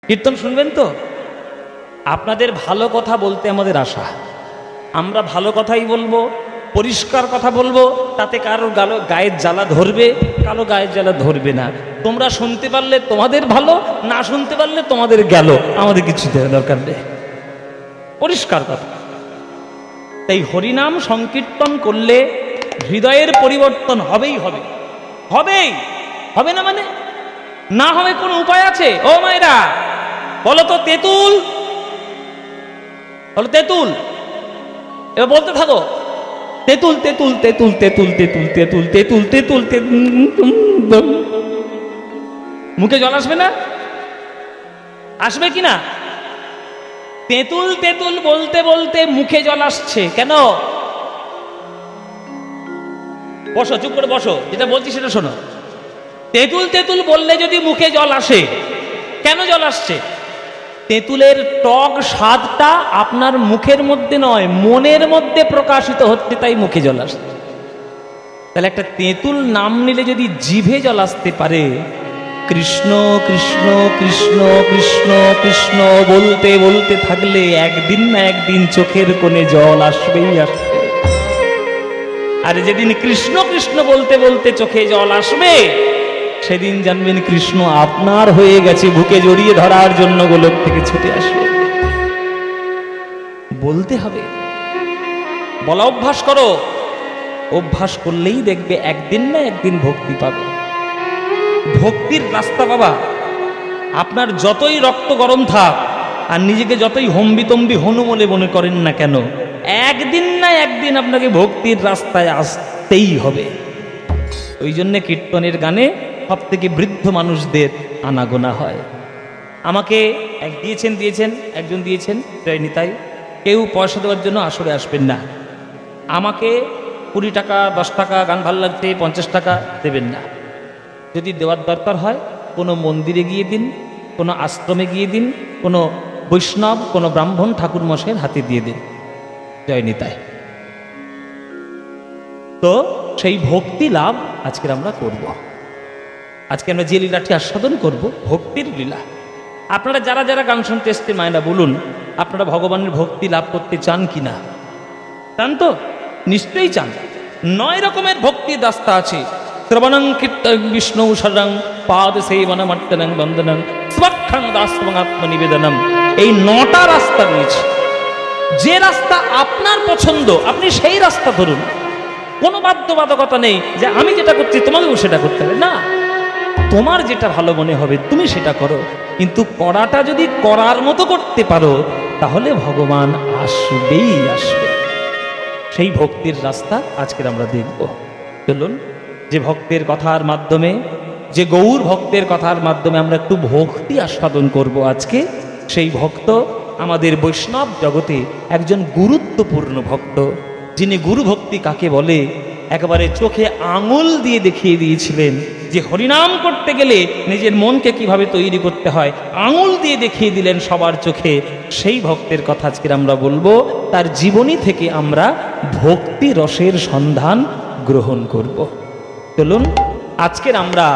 কীর্তন শুনবেন তো? আপনাদের ভালো কথা বলতে আমাদের আশা, আমরা ভালো কথাই বলবো, পরিষ্কার কথা বলবো, তাতে কারোর গায়ের জ্বালা ধরবে, কারো গায়ের জ্বালা ধরবে না। তোমরা শুনতে পারলে তোমাদের ভালো, না শুনতে পারলে তোমাদের গেল, আমাদের কিছু দেওয়ার দরকার নেই, পরিষ্কার কথা। তাই হরিনাম সংকীর্তন করলে হৃদয়ের পরিবর্তন হবেই হবে, হবেই হবে না মানে না হবে কোনো উপায় আছে? ও মায়েরা বলো তো, তেঁতুল বলো, তেঁতুল, এবার বলতে থাকো, তেঁতুল তেঁতুল তেঁতুল তেঁতুল তেঁতুল তেঁতুল তেঁতুল তেঁতুল তেঁতুল, মুখে জল আসবে না? আসবে কি না? তেঁতুল তেঁতুল বলতে বলতে মুখে জল আসছে কেন? বসো, চুপ করে বসো, যেটা বলছি সেটা শোনো। তেঁতুল তেঁতুল বললে যদি মুখে জল আসে, কেন জল আসছে? তেঁতুলের টক স্বাদটা আপনার মুখের মধ্যে নয়, মনের মধ্যে প্রকাশিত হচ্ছে, তাই মুখে জল আসছে। তাহলে একটা তেঁতুল নাম নিলে যদি জিভে জল আসতে পারে, কৃষ্ণ কৃষ্ণ কৃষ্ণ কৃষ্ণ কৃষ্ণ বলতে বলতে থাকলে একদিন না একদিন চোখের কোণে জল আসবেই আসবে। আর যেদিন কৃষ্ণ কৃষ্ণ বলতে বলতে চোখে জল আসবে, সেদিন জানবেন কৃষ্ণ আপনার হয়ে গেছে, বুকে জড়িয়ে ধরার জন্য গোলক থেকে ছুটে আসবে। বলতে হবে, বলা অভ্যাস করো, অভ্যাস করলেই দেখবে একদিন না একদিন ভক্তি পাবে। ভক্তির রাস্তা বাবা, আপনার যতই রক্ত গরম থাক আর নিজেকে যতই হম্বিতম্বি হনুমলে মনে করেন না কেন, একদিন না একদিন আপনাকে ভক্তির রাস্তায় আসতেই হবে। ওই জন্যে কীর্তনের গানে সব থেকে বৃদ্ধ মানুষদের আনাগোনা হয়। আমাকে একজন দিয়েছেন নিতাই, কেউ পয়সা দেওয়ার জন্য আসরে আসবেন না, আমাকে 20 টাকা 10 টাকা গান ভালো লাগছে 50 টাকা দেবেন না। যদি দেওয়ার দরকার হয় কোনো মন্দিরে গিয়ে দিন, কোনো আশ্রমে গিয়ে দিন, কোনো বৈষ্ণব কোনো ব্রাহ্মণ ঠাকুর মশাইয়ের হাতে দিয়ে দিন। জয় নিতাই। তো সেই ভক্তি লাভ আজকের আমরা করব। আজকে আমরা যে লীলাটি আস্বাদন করব, ভক্তির লীলা। আপনারা যারা যারা গান শুনতে এসছেন মায়েরা বলুন, আপনারা ভগবানের ভক্তি লাভ করতে চান কি না? চান তো? নিশ্চয়ই চান। 9 রকমের ভক্তির রাস্তা আছে। শ্রবণং কীর্তন বিষ্ণু শরণং পাদ সেবনম অর্চনং বন্দনং স্বক্ষং দাসং আত্মনিবেদনম, এই 9টা রাস্তা রয়েছে। যে রাস্তা আপনার পছন্দ আপনি সেই রাস্তা ধরুন, কোনো বাধ্যবাধকতা নেই যে আমি যেটা করছি তোমাকেও সেটা করতে হবে না। তোমার যেটা ভালো মনে হবে তুমি সেটা করো, কিন্তু করাটা যদি করার মতো করতে পারো তাহলে ভগবান আসবেই আসবে। সেই ভক্তির রাস্তা আজকের আমরা দেখব। চলুন, যে ভক্তের কথার মাধ্যমে, যে গৌর ভক্তের কথার মাধ্যমে আমরা একটু ভক্তি আস্বাদন করব আজকে, সেই ভক্ত আমাদের বৈষ্ণব জগতে একজন গুরুত্বপূর্ণ ভক্ত, যিনি গুরু ভক্তি কাকে বলে একেবারে চোখে আঙুল দিয়ে দেখিয়ে দিয়েছিলেন। যে হরিনাম করতে গেলে নিজের মনকে কিভাবে তৈরি করতে হয় আঙুল দিয়ে দেখিয়ে দিলেন সবার চোখে। সেই ভক্তের কথা আজকে আমরা বলবো, তার জীবনী থেকে আমরা ভক্তি রসের সন্ধান গ্রহণ করব। চলুন, আজকের আমরা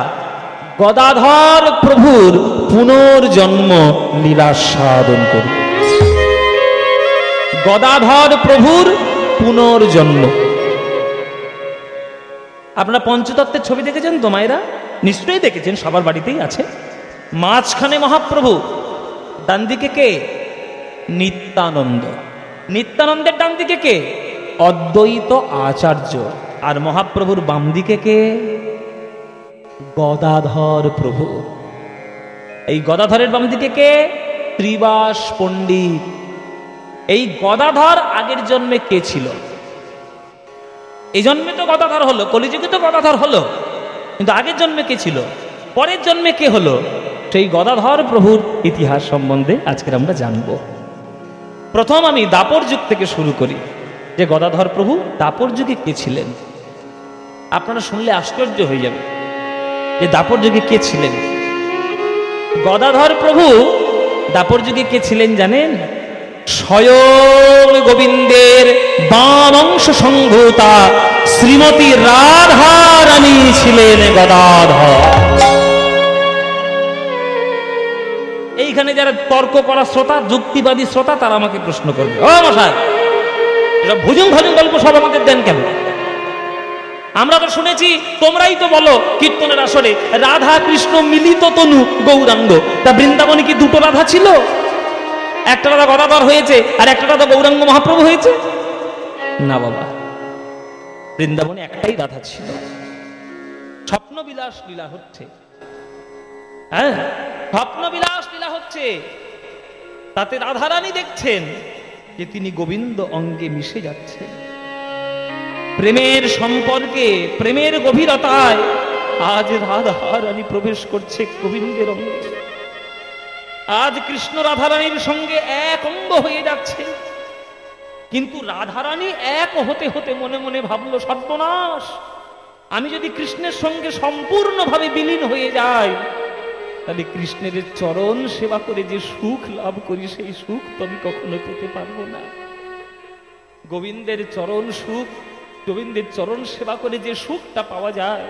গদাধর প্রভুর পুনর্জন্ম লীলাস্বাদন করব। গদাধর প্রভুর পুনর্জন্ম। আপনারা পঞ্চতত্ত্বের ছবি দেখেছেন তো মায়েরা? নিশ্চয়ই দেখেছেন, সবার বাড়িতেই আছে। মাঝখানে মহাপ্রভু, ডান দিকে কে? নিত্যানন্দ। নিত্যানন্দের ডান দিকে কে? অদ্বৈত আচার্য। আর মহাপ্রভুর বাম দিকে কে? গদাধর প্রভু। এই গদাধরের বাম দিকে কে? ত্রিবাস পণ্ডিত। এই গদাধর আগের জন্মে কে ছিল? এই জন্মে তো গদাধর হলো, কলিযুগে তো গদাধর হলো, কিন্তু আগের জন্মে কে ছিল? পরের জন্মে কে হলো? সেই গদাধর প্রভুর ইতিহাস সম্বন্ধে আজকের আমরা জানব। প্রথম আমি দাপর যুগ থেকে শুরু করি, যে গদাধর প্রভু দাপর যুগে কে ছিলেন। আপনারা শুনলে আশ্চর্য হয়ে যাবে যে দাপর যুগে কে ছিলেন। গদাধর প্রভু দাপর যুগে কে ছিলেন জানেন? স্বয়ং গোবিন্দের বাম অংশ সংভূতা শ্রীমতী রাধা রানী ছিলেন গদাধর। এই এইখানে যারা তর্ক করা শ্রোতা, যুক্তিবাদী শ্রোতা, তারা আমাকে প্রশ্ন করবে, ও মশাই এসব ভুজুং ভাজুং গল্প সব আমাদের দেন কেন? আমরা তো শুনেছি, তোমরাই তো বলো কীর্তনের আসরে, রাধা কৃষ্ণ মিলিত তনু গৌরাঙ্গ। তা বৃন্দাবনে কি দুটো রাধা ছিল? একটা রাধা গদাধর হয়েছে আর একটা রাধা গৌরাঙ্গ মহাপ্রভু হয়েছে? না বাবা, বৃন্দাবনে একটাই রাধা ছিল। স্বপ্নবিলাস লীলা হচ্ছে, হ্যাঁ স্বপ্নবিলাস লীলা হচ্ছে। তাতে রাধারানী দেখছেন যে তিনি গোবিন্দ অঙ্গে মিশে যাচ্ছেন। প্রেমের সম্পর্কে, প্রেমের গভীরতায় আজ রাধারানী প্রবেশ করছে গোবিন্দের অঙ্গে। আজ কৃষ্ণ রাধারানীর সঙ্গে এক অঙ্গ হয়ে যাচ্ছে। কিন্তু রাধারানী এক হতে হতে মনে মনে ভাবলো, সর্বনাশ, আমি যদি কৃষ্ণের সঙ্গে সম্পূর্ণভাবে বিলীন হয়ে যাই, তাহলে কৃষ্ণের চরণ সেবা করে যে সুখ লাভ করি, সেই সুখ তো আমি কখনো পেতে পারবো না। গোবিন্দের চরণ সুখ, গোবিন্দের চরণ সেবা করে যে সুখটা পাওয়া যায়,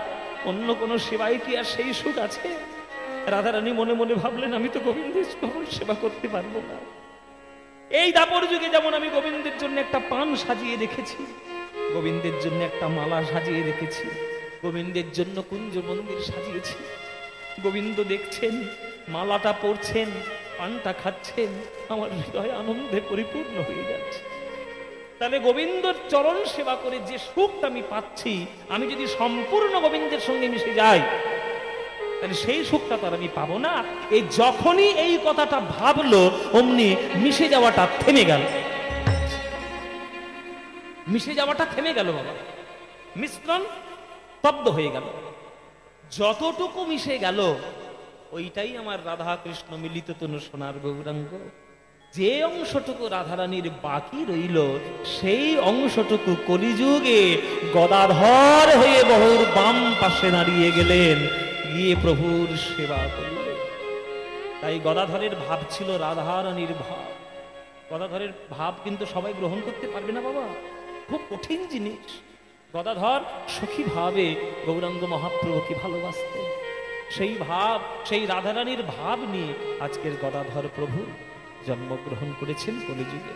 অন্য কোনো সেবায় কি আর সেই সুখ আছে? রাধারানী মনে মনে ভাবলেন, আমি তো গোবিন্দের চরণ সেবা করতে পারবো না। এই দাপর যুগে যেমন আমি গোবিন্দের জন্য একটা পান সাজিয়ে রেখেছি, গোবিন্দের জন্য একটা মালা সাজিয়ে রেখেছি, গোবিন্দের জন্য কুঞ্জ মন্দির সাজিয়েছি, গোবিন্দ দেখছেন, মালাটা পরছেন, পানটা খাচ্ছেন, আমার হৃদয় আনন্দে পরিপূর্ণ হয়ে যাচ্ছে। তাহলে গোবিন্দর চরণ সেবা করে যে সুখটা আমি পাচ্ছি, আমি যদি সম্পূর্ণ গোবিন্দের সঙ্গে মিশে যাই, তাহলে সেই সুখটা তো আর আমি পাবো না। এই যখনই এই কথাটা ভাবলো, অমনি মিশে যাওয়াটা থেমে গেল। মিশে যাওয়াটা থেমে গেল বাবা, মিশ্রণ স্তব্ধ হয়ে গেল। যতটুকু মিশে গেল, ওইটাই আমার রাধা কৃষ্ণ মিলিত তনু সোনার গৌরাঙ্গ। যে অংশটুকু রাধারানীর বাকি রইল, সেই অংশটুকু কলিযুগে গদাধর হয়ে বহুর বাম পাশে দাঁড়িয়ে গেলেন, গিয়ে প্রভুর সেবা করলেন। তাই গদাধরের ভাব ছিল রাধারানীর ভাব। গদাধরের ভাব কিন্তু সবাই গ্রহণ করতে পারবে না বাবা, খুব কঠিন জিনিস। গদাধর সখী ভাবে গৌরাঙ্গ মহাপ্রভুকে ভালোবাসতেন। সেই ভাব, সেই রাধারানীর ভাব নিয়ে আজকের গদাধর প্রভু জন্মগ্রহণ করেছেন কলিযুগে।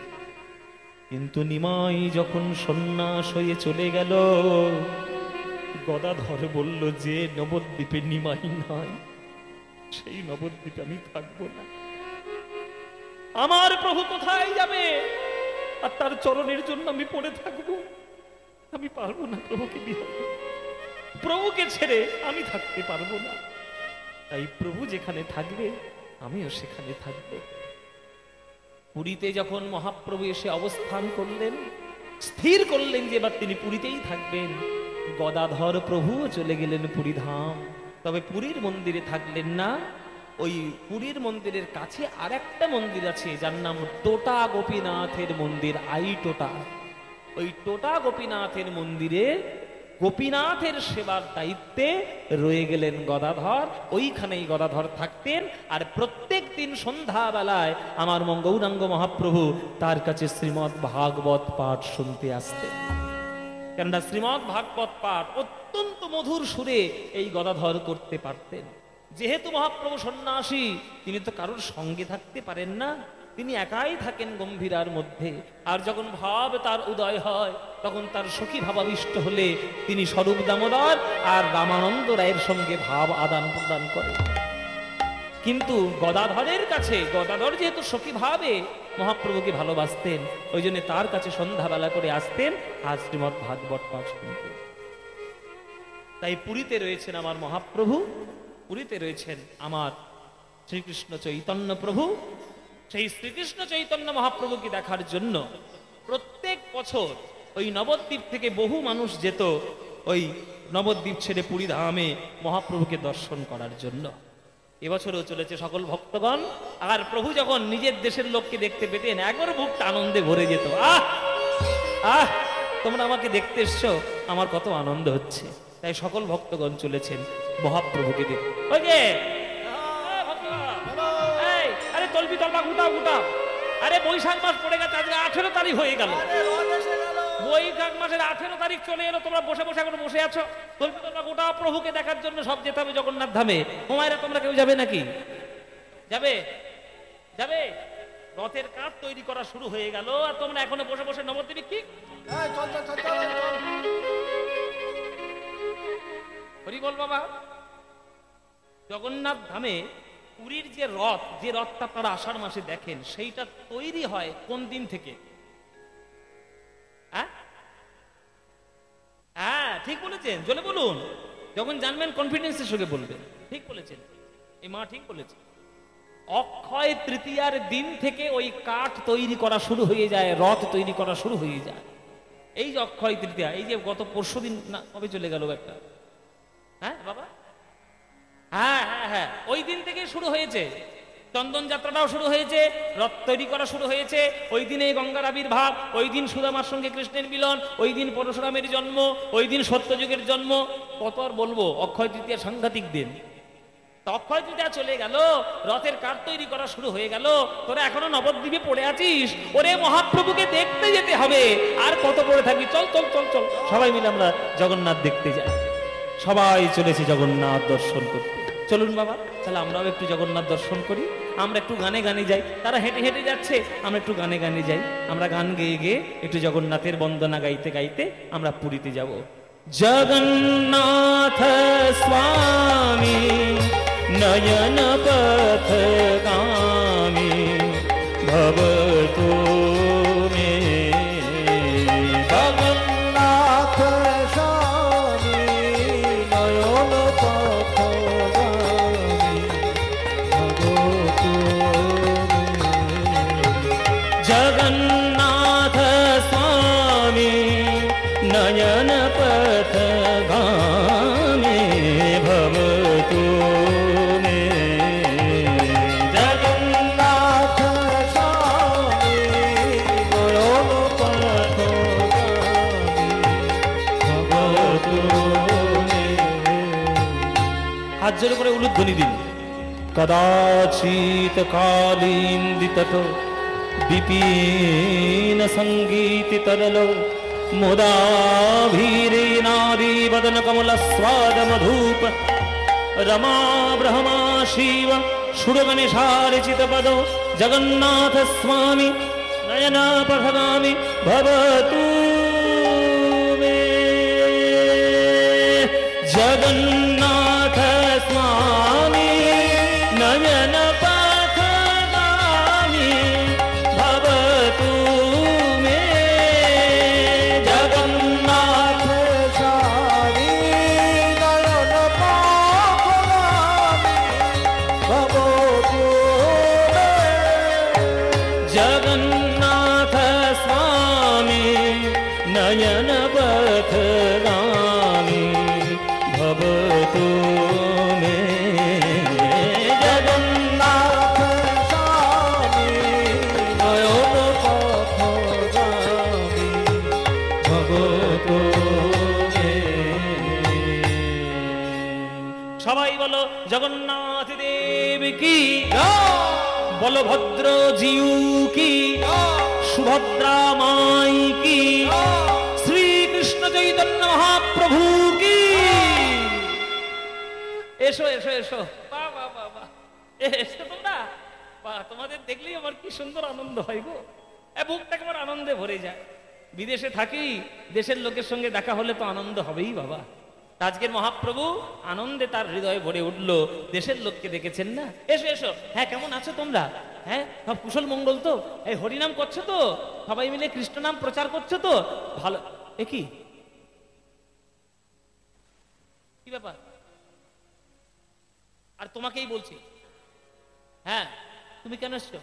কিন্তু নিমাই যখন সন্ন্যাস হয়ে চলে গেল, গদাধর বলল, যে নবদ্বীপে নিমাই নাই, সেই নবদ্বীপে আমি থাকবো না। আমার প্রভু কোথায় যাবে আর তার চরণের জন্য আমি পড়ে থাকবো? আমি পারবো না প্রভুকে বিহার, প্রভুকে ছেড়ে আমি থাকতে পারবো না। তাই প্রভু যেখানে থাকবে, আমিও সেখানে থাকবো। পুরীতে যখন মহাপ্রভু এসে অবস্থান করলেন, স্থির করলেন যে এবার তিনি পুরীতেই থাকবেন, গদাধর প্রভু চলে গেলেন পুরী ধাম। তবে পুরীর মন্দিরে থাকলেন না। ওই পুরীর মন্দিরের কাছে আর একটা মন্দির আছে, যার নাম টোটা গোপীনাথের মন্দির, আই টোটা। ওই টোটা গোপীনাথের মন্দিরে গোপীনাথের সেবার দায়িত্বে রয়ে গেলেন গদাধর। ওইখানেই গদাধর থাকতেন। আর প্রত্যেক দিন সন্ধ্যাবেলায় আমার গৌরাঙ্গ মহাপ্রভু তার কাছে শ্রীমদ্ ভাগবত পাঠ শুনতে আসতেন। কেননা শ্রীমদ্ ভাগবত পাঠ অত্যন্ত মধুর সুরে এই গদাধর করতে পারতেন। যেহেতু মহাপ্রভু সন্ন্যাসী, তিনি তো কারোর সঙ্গে থাকতে পারেন না, তিনি একাই থাকেন গম্ভীরার মধ্যে। আর যখন ভাব তার উদয় হয়, তখন তার সখী ভাবাবিষ্ট হলে তিনি স্বরূপ দামোদর আর রামানন্দ রায়ের সঙ্গে ভাব আদান প্রদান করেন। কিন্তু গদাধরের কাছে, গদাধর যেহেতু সখী ভাবে মহাপ্রভুকে ভালোবাসতেন, ওই জন্য তার কাছে সন্ধ্যাবেলা করে আসতেন আর শ্রীমদ্ ভাগবত পাঠ শুনতেন। তাই পুরীতে রয়েছেন আমার মহাপ্রভু, পুরীতে রয়েছেন আমার শ্রীকৃষ্ণ চৈতন্য প্রভু। সেই শ্রীকৃষ্ণ চৈতন্য মহাপ্রভুকে দেখার জন্য প্রত্যেক বছর ওই নবদ্বীপ থেকে বহু মানুষ যেত ওই নবদ্বীপ ছেড়ে পুরী ধামে মহাপ্রভুকে দর্শন করার জন্য। এবছরও চলেছে সকল ভক্তগণ। আর প্রভু যখন নিজের দেশের লোককে দেখতে পেতেন, একবার বুকটা আনন্দে ভরে যেত। আহ আহ, তোমরা আমাকে দেখতে এসছো, আমার কত আনন্দ হচ্ছে। তাই সকল ভক্তগণ চলেছেন মহাপ্রভুকে দেখতে। ওই যে আরে তলবি তলবা গুটাও গুটাও, আরে বৈশাখ মাস পড়ে গেছে, আজকে 18 তারিখ হয়ে গেল। বৈশাখ মাসের 18 তারিখ চলে এলো, তোমরা বসে বসে এখন বসে আছো। তলবি তলবা গোটা প্রভুকে দেখার জন্য সব যেতে হবে জগন্নাথ ধামে। হুমায়রা তোমরা কেউ যাবে নাকি? যাবে? যাবে? রথের কাঠ তৈরি করা শুরু হয়ে গেল, আর তোমরা এখনো বসে বসে নবদ্বীপে কি? হরি বল বাবা। জগন্নাথ ধামে পুরীর যে রথটা তারা আষাঢ় মাসে দেখেন, সেইটা তৈরি হয় কোন দিন থেকে? হ্যাঁ ঠিক বলেছেন, জলে বলুন, যখন জানবেন কনফিডেন্সের সঙ্গে বলবেন। ঠিক বলেছেন, এই মা ঠিক বলেছে। অক্ষয় তৃতীয়ার দিন থেকে ওই কাঠ তৈরি করা শুরু হয়ে যায়, রথ তৈরি করা শুরু হয়ে যায়। এই যে অক্ষয় তৃতীয়া, এই যে গত পরশুদিন না কবে চলে গেল একটা, হ্যাঁ বাবা, হ্যাঁ হ্যাঁ হ্যাঁ, ওই দিন থেকে শুরু হয়েছে। চন্দন যাত্রাটাও শুরু হয়েছে, রথ তৈরি করা শুরু হয়েছে। ওই দিনে গঙ্গার আবির্ভাব, ওই দিন সুদামার সঙ্গে কৃষ্ণের মিলন, ওই দিন পরশুরামের যন্ম, ওই দিন সত্যযুগের জন্ম। কত আর বলবো, অক্ষয় তৃতীয়া সাংঘাতিক দিন। অক্ষয় তৃতীয়া চলে গেল, রথের কাঠ তৈরি করা শুরু হয়ে গেল, তোরা এখনো নবদ্বীপে পড়ে আছিস। ওরে মহাপ্রভুকে দেখতে যেতে হবে, আর কত পড়ে থাকবি? চল চল চল চল, সবাই মিলে আমরা জগন্নাথ দেখতে যাই। সবাই চলেছি জগন্নাথ দর্শন করতে। চলুন বাবা, তাহলে আমরাও একটু জগন্নাথ দর্শন করি। আমরা একটু গানে গানে যাই, তারা হেঁটে হেঁটে যাচ্ছে, আমরা একটু গানে গানে যাই। আমরা গান গেয়ে গেয়ে একটু জগন্নাথের বন্দনা গাইতে গাইতে আমরা পুরীতে যাব। জগন্নাথ স্বামী নয়ন পথগামী ভবতু মে। জগন্নাথ স্বামী নয়ন পথগামী ভবতু মে। জগন্নাথ স্বামী নয়ন পথগামী ভবতু মে। জগন্নাথ স্বামী নয়ন পথগামী ভবতু মে। হাত জোরে করে উলুধ্বনি দিন। কদাচিৎ কালীন্দিতট বিপিন সঙ্গীতি তরল মুদাভীরে নারী বদন কমল স্বাদ মধুপ রমা ব্রহ্মা শিব সুরগণেশারিচিত পদ জগন্নাথ স্বামী নয়ন পথগামী ভবতু মে। জগন্নাথ স্বামী নয়ন পথগামী ভবতু মে। জগন্নাথ স্বামী নয়ন পথগামী ভবতু মে। জগন্নাথ স্বামী নয়ন পথগামী ভবতু মে। জগন্নাথ স্বামী নয়ন পথগামী ভবতু মে। সবাই বলো জগন্নাথ দেব কি, বলভদ্র জিউ কি, সুভদ্রা মাই কি, শ্রীকৃষ্ণ চৈতন্য মহাপ্রভু কি। এসো এসো এসো, বাহ বাহ বাহ বাহ, এসো তোমরা। বাহ, তোমাদের দেখলেই আমার কি সুন্দর আনন্দ হয় গো, বুকটা একেবারে আনন্দে ভরে যায়। বিদেশে থাকি, দেশের লোকের সঙ্গে দেখা হলে তো আনন্দ হবেই বাবা। আজকের মহাপ্রভু আনন্দে তার হৃদয়ে ভরে উঠলো, দেশের লোককে দেখেছেন না। এসো এসো, হ্যাঁ কেমন আছো তোমরা? হ্যাঁ সব কুশল মঙ্গল তো? এই হরিনাম করছো তো? সবাই মিলে কৃষ্ণ নাম প্রচার করছো তো? ভালো। এ কি কি ব্যাপার? আর তোমাকেই বলছি, হ্যাঁ তুমি কেন এসছো?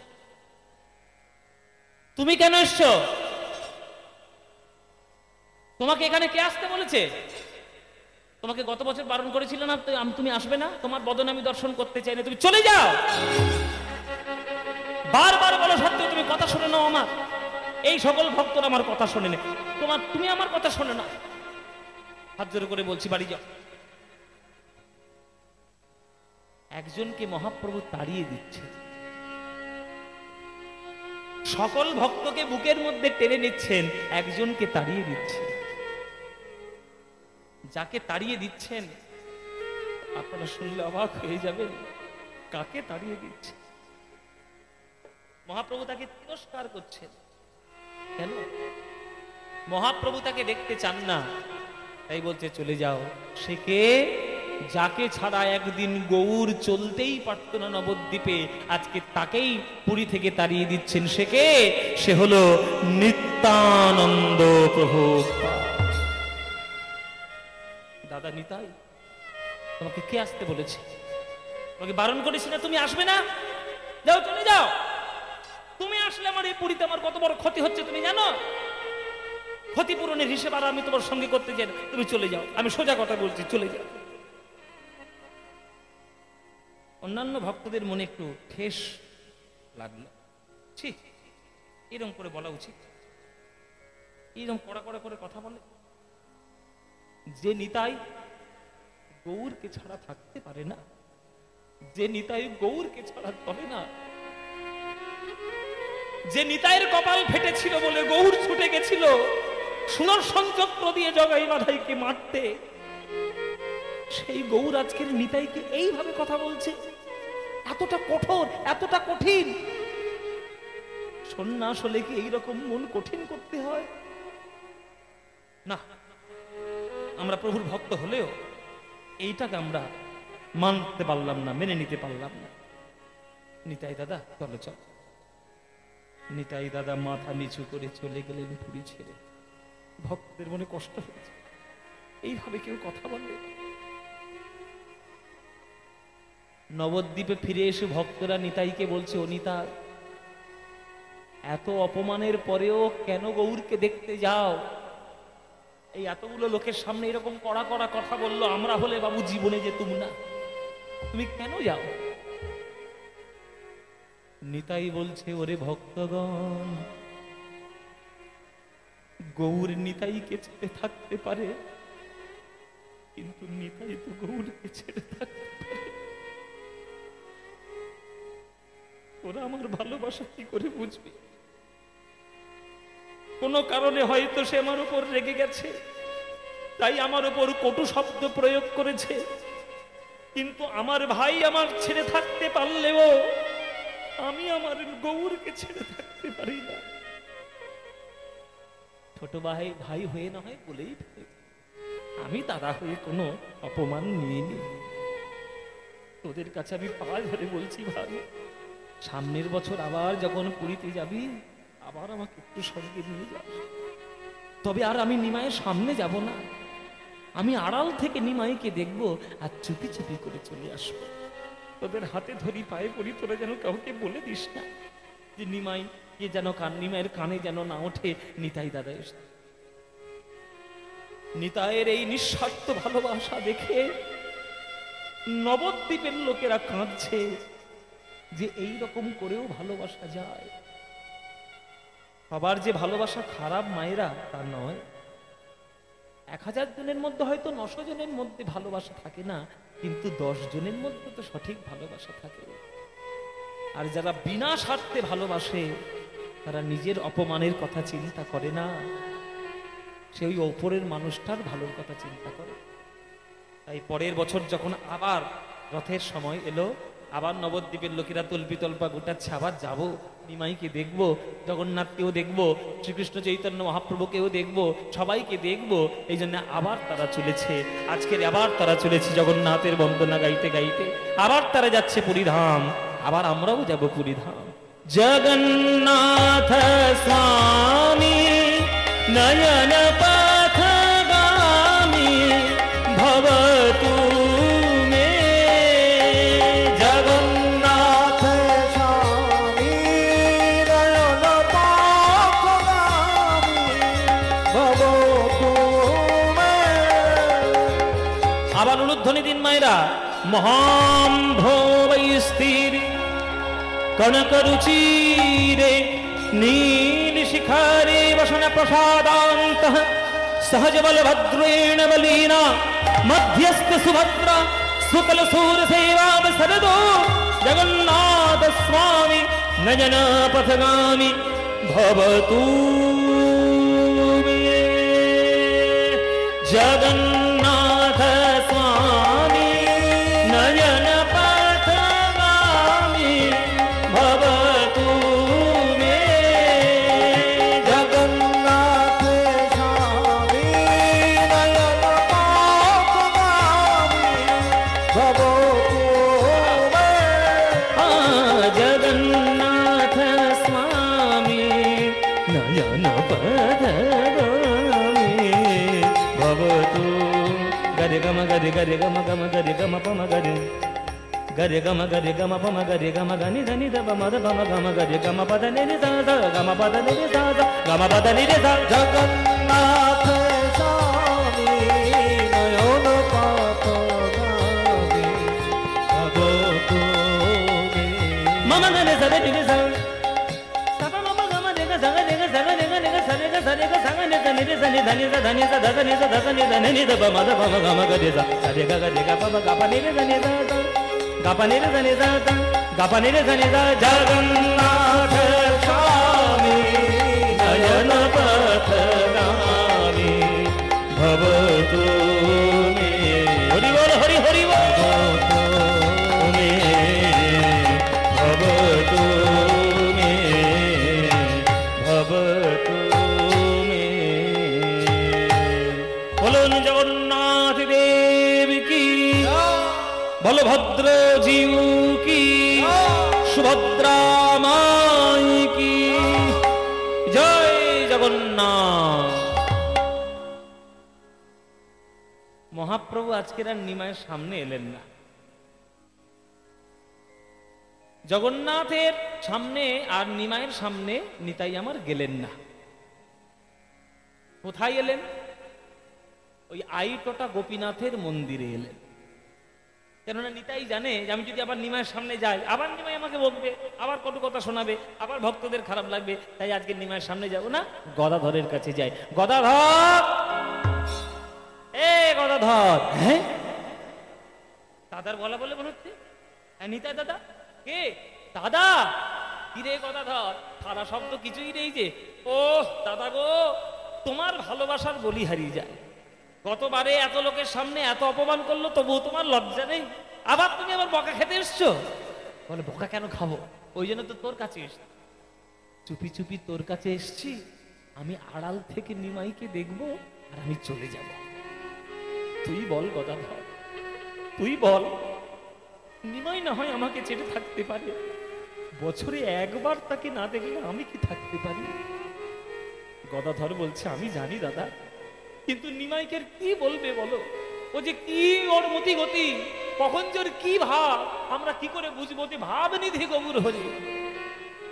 তুমি কেন এসছো? তোমাকে এখানে কে আসতে বলেছে? তোমাকে গত বছর বারণ করেছিল না তুমি আসবে না? তোমার বদন আমি দর্শন করতে চাই না, তুমি চলে যাও। বারবার বলো সত্ত্বেও তুমি কথা শোনো না আমার। এই সকল ভক্তরা আমার কথা শোনে না, তুমি আমার কথা শোনে না। হাত জোর করে বলছি, বাড়ি যাও। একজনকে মহাপ্রভু তাড়িয়ে দিচ্ছে, সকল ভক্তকে বুকের মধ্যে টেনে নিচ্ছেন, একজনকে তাড়িয়ে দিচ্ছেন। যাকে তাড়িয়ে দিচ্ছেন আপনারা শুনলে অবাক হয়ে যাবেন। কাকে তাড়িয়ে দিচ্ছে? মহাপ্রভু তাকে তিরস্কার করছেন। কেন? মহাপ্রভু তাকে দেখতে চান না, তাই বলছে চলে যাও। সে কে? যাকে ছাড়া একদিন গৌর চলতেই পারত না নবদ্বীপে, আজকে তাকেই পুরী থেকে তাড়িয়ে দিচ্ছেন। সে কে? সে হলো নিত্যানন্দ প্রভু। দাদা নিতাই, তোমাকে কে আসতে বলেছে? তোমাকে বারণ করেছি না তুমি আসবে না? যাও, চলে যাও। তুমি আসলে আমার এই পুরীতে আমার কত বড় ক্ষতি হচ্ছে তুমি জানো? ক্ষতিপূরণের হিসেব আর আমি তোমার সঙ্গে করতে চাই না, তুমি চলে যাও। আমি সোজা কথা বলছি, চলে যাও। অন্যান্য ভক্তদের মনে একটু ঠেস লাগলো। ঠিক এরকম করে বলা উচিত? এরকম কড়া কড়া করে কথা বলে? যে নিতাই গৌরকে ছাড়া থাকতে পারে না, যে নিতাই গৌরকে ছাড়া চলে না, যে নিতাইয়ের কপাল ফেটেছিল বলে গৌর ছুটে গেছিল সুদর্শন চক্র দিয়ে জগাই বাধাইকে মারতে, সেই গৌর আজকের নিতাইকে এইভাবে কথা বলছে। এতটা কঠোর, এতটা কঠিন। সন্ন্যাস হলে কি এইরকম মন কঠিন করতে হয়? না, আমরা প্রভুর ভক্ত হলেও এইটাকে আমরা মানতে পারলাম না, মেনে নিতে পারলাম না। নিতাই দাদা চলো চল। নিতাই দাদা মাথা নিচু করে চলে গেলেন পুরী ছেড়ে। ভক্তদের মনে কষ্ট হয়েছে, এইভাবে কেউ কথা বলে? নবদ্বীপে ফিরে এসে ভক্তরা নিতাইকে বলছে, ও নিতাই, এত অপমানের পরেও কেন গৌরকে দেখতে যাও? এই এতগুলো লোকের সামনে এরকম কড়া কড়া কথা বললো, আমরা হলে বাবু জীবনে যেতুম না, তুমি কেন যাও? নিতাই বলছে, ওরে ভক্তগণ, গৌর নিতাইকে ছেড়ে থাকতে পারে, কিন্তু নিতাই তো গৌরকে ছেড়ে থাকতে পারে। ওরা আমার ভালোবাসা কি করে বুঝবে? কোনো কারণে হয়তো সে আমার উপর রেগে গেছে, তাই আমার উপর কটু শব্দ প্রয়োগ করেছে, কিন্তু আমার ভাই আমার ছেড়ে থাকতে পারলেও আমি আমার গৌরকে ছেড়ে থাকতে পারি না। ছোট ভাই ভাই হয়ে না হয় বলেই ফেলে, আমি দাদা হয়ে কোনো অপমান নিইনি। তোদের কাছে আমি পা ধরে বলছি, ভাই সামনের বছর আবার যখন পুরীতে যাবি, আবার আমাকে একটু সঙ্গে নিয়ে যাস। তবে আর আমি নিমাইয়ের সামনে যাব না, আমি আড়াল থেকে নিমাইকে দেখব আর চুপি চুপি করে চলে আসবো। তোদের হাতে ধরি, পায়ে পড়ি, তোরা যেন কাউকে বলে দিস না যে নিমাই কে যেন নিমাইয়ের কানে যেন না ওঠে নিতাই দাদা এসে। নিতাইয়ের এই নিঃস্বার্থ ভালোবাসা দেখে নবদ্বীপের লোকেরা কাঁদছে যে এই রকম করেও ভালোবাসা যায়। সবার যে ভালোবাসা খারাপ মায়েরা তা নয়। 1000 জনের মধ্যে হয়তো 900 জনের মধ্যে ভালোবাসা থাকে না, কিন্তু 10 জনের মধ্যে তো সঠিক ভালোবাসা থাকে। আর যারা বিনা স্বার্থে ভালোবাসে তারা নিজের অপমানের কথা চিন্তা করে না, সে ওই ওপরের মানুষটার ভালোর কথা চিন্তা করে। তাই পরের বছর যখন আবার রথের সময় এলো, আবার নবদ্বীপের লোকেরা তল্পি তল্পা গোটাচ্ছে, আবার যাবো, নিমাইকে দেখবো, জগন্নাথকেও দেখবো, শ্রীকৃষ্ণ চৈতন্য মহাপ্রভুকেও দেখবো, সবাইকে দেখবো। এই জন্য আবার তারা চলেছে, আজকের আবার তারা চলেছে জগন্নাথের বন্দনা গাইতে গাইতে, আবার তারা যাচ্ছে পুরীধাম, আবার আমরাও যাব পুরীধাম। জগন্নাথ স্বামী নয়ন পথগামী ভবতু মে। জগন্নাথ স্বামী নয়ন পথগামী ভবতু মে। আবার উলুধ্বনি দিন মায়েরা। মহাম ভৈস্তির কনকরুচিরে নীল শিখারে বসন প্রসাদান্ত সহজ বলভদ্রেণ বলীনা মধ্যস্থ সুভদ্রা সুকল সুর সেবা সরদো জগন্নাথ স্বামী নয়ন পথগামী ভবতু মে। জগন্নাথ স্বামী নয়ন পথগামী ভবতু পদগামী ভবতু গরে গম গরে গরে গম গম গরে গম পম গরে গরে গম পম গরে গম গনি ধনি দ পম দ পম গম গরে গম পদ নি রে সা সা গম পদ নি রে সা সা গম পদ নি রে সা জগন্নাথ স্বামী নয়ন পথগামী ভব তুমি মম গনে সরে নি রে সা সা মম গম রে গা সা রে গা সা রে গা রে গা সরে গা সরে গা সা নে ধনি রে ধনি ধনি দ ধনি দ ধনি দ ধনি ধনি নি দ পম দ পম গম গরে সা রে গা পম গপ নি রে ধনি দ গাপানি রে জানি দা গাপানি রে জানি দা জগন্নাথ স্বামী নয়ন পথগামী ভব তুমি হরি বল হরি হরি বল তুমি ভব তুমি ভব তুমি বলুন জগন্নাথ দেব কি বলভদ্র জিউ কি সুভদ্রা মাই কি জয় জগন্নাথ। মহাপ্রভু আজকের আর নিমায়ের সামনে এলেন না, জগন্নাথের সামনে আর নিমায়ের সামনে নিতাই আমার গেলেন না। কোথায় এলেন? ওই আইটোটা গোপীনাথের মন্দিরে এলেন। কেননা নিতাই জানে যে আমি যদি আবার নিমায়ের সামনে যাই আবার নিমাই আমাকে বকবে, আবার কটু কথা শোনাবে, আবার ভক্তদের খারাপ লাগবে, তাই আজকে নিমায়ের সামনে যাব না, গদাধরের কাছে যাই। গদাধর, এ গদাধর, হ্যাঁ দাদার বলা বলে মনে হচ্ছে। হ্যাঁ নিতাই দাদা, কে দাদা? কিরে গদাধর, সারা শব্দ কিছুই নেই যে। ও দাদা গো, তোমার ভালোবাসার বলি হারিয়ে যায়। গতবারে এত লোকের সামনে এত অপমান করলো, তবুও তোমার লজ্জা নেই, আবার তুমি আবার বকা খেতে এসছো। বলে বকা কেন খাবো, ওই জন্য তো তোর কাছে এসছি, চুপি চুপি তোর কাছে এসছি। আমি আড়াল থেকে নিমাইকে দেখবো আর আমি চলে যাব। তুই বল গদাধর, তুই বল, নিমাই না হয় আমাকে ছেড়ে থাকতে পারে, বছরে একবার তাকে না দেখলে আমি কি থাকতে পারি? গদাধর বলছে আমি জানি দাদা, কিন্তু নিমাইকে কি বলবে বলো? ও যে কি ওর মতি গতি, কখন জোর কি ভাব, আমরা কি করে বুঝবো? ভাব নিধি গবুর হরি,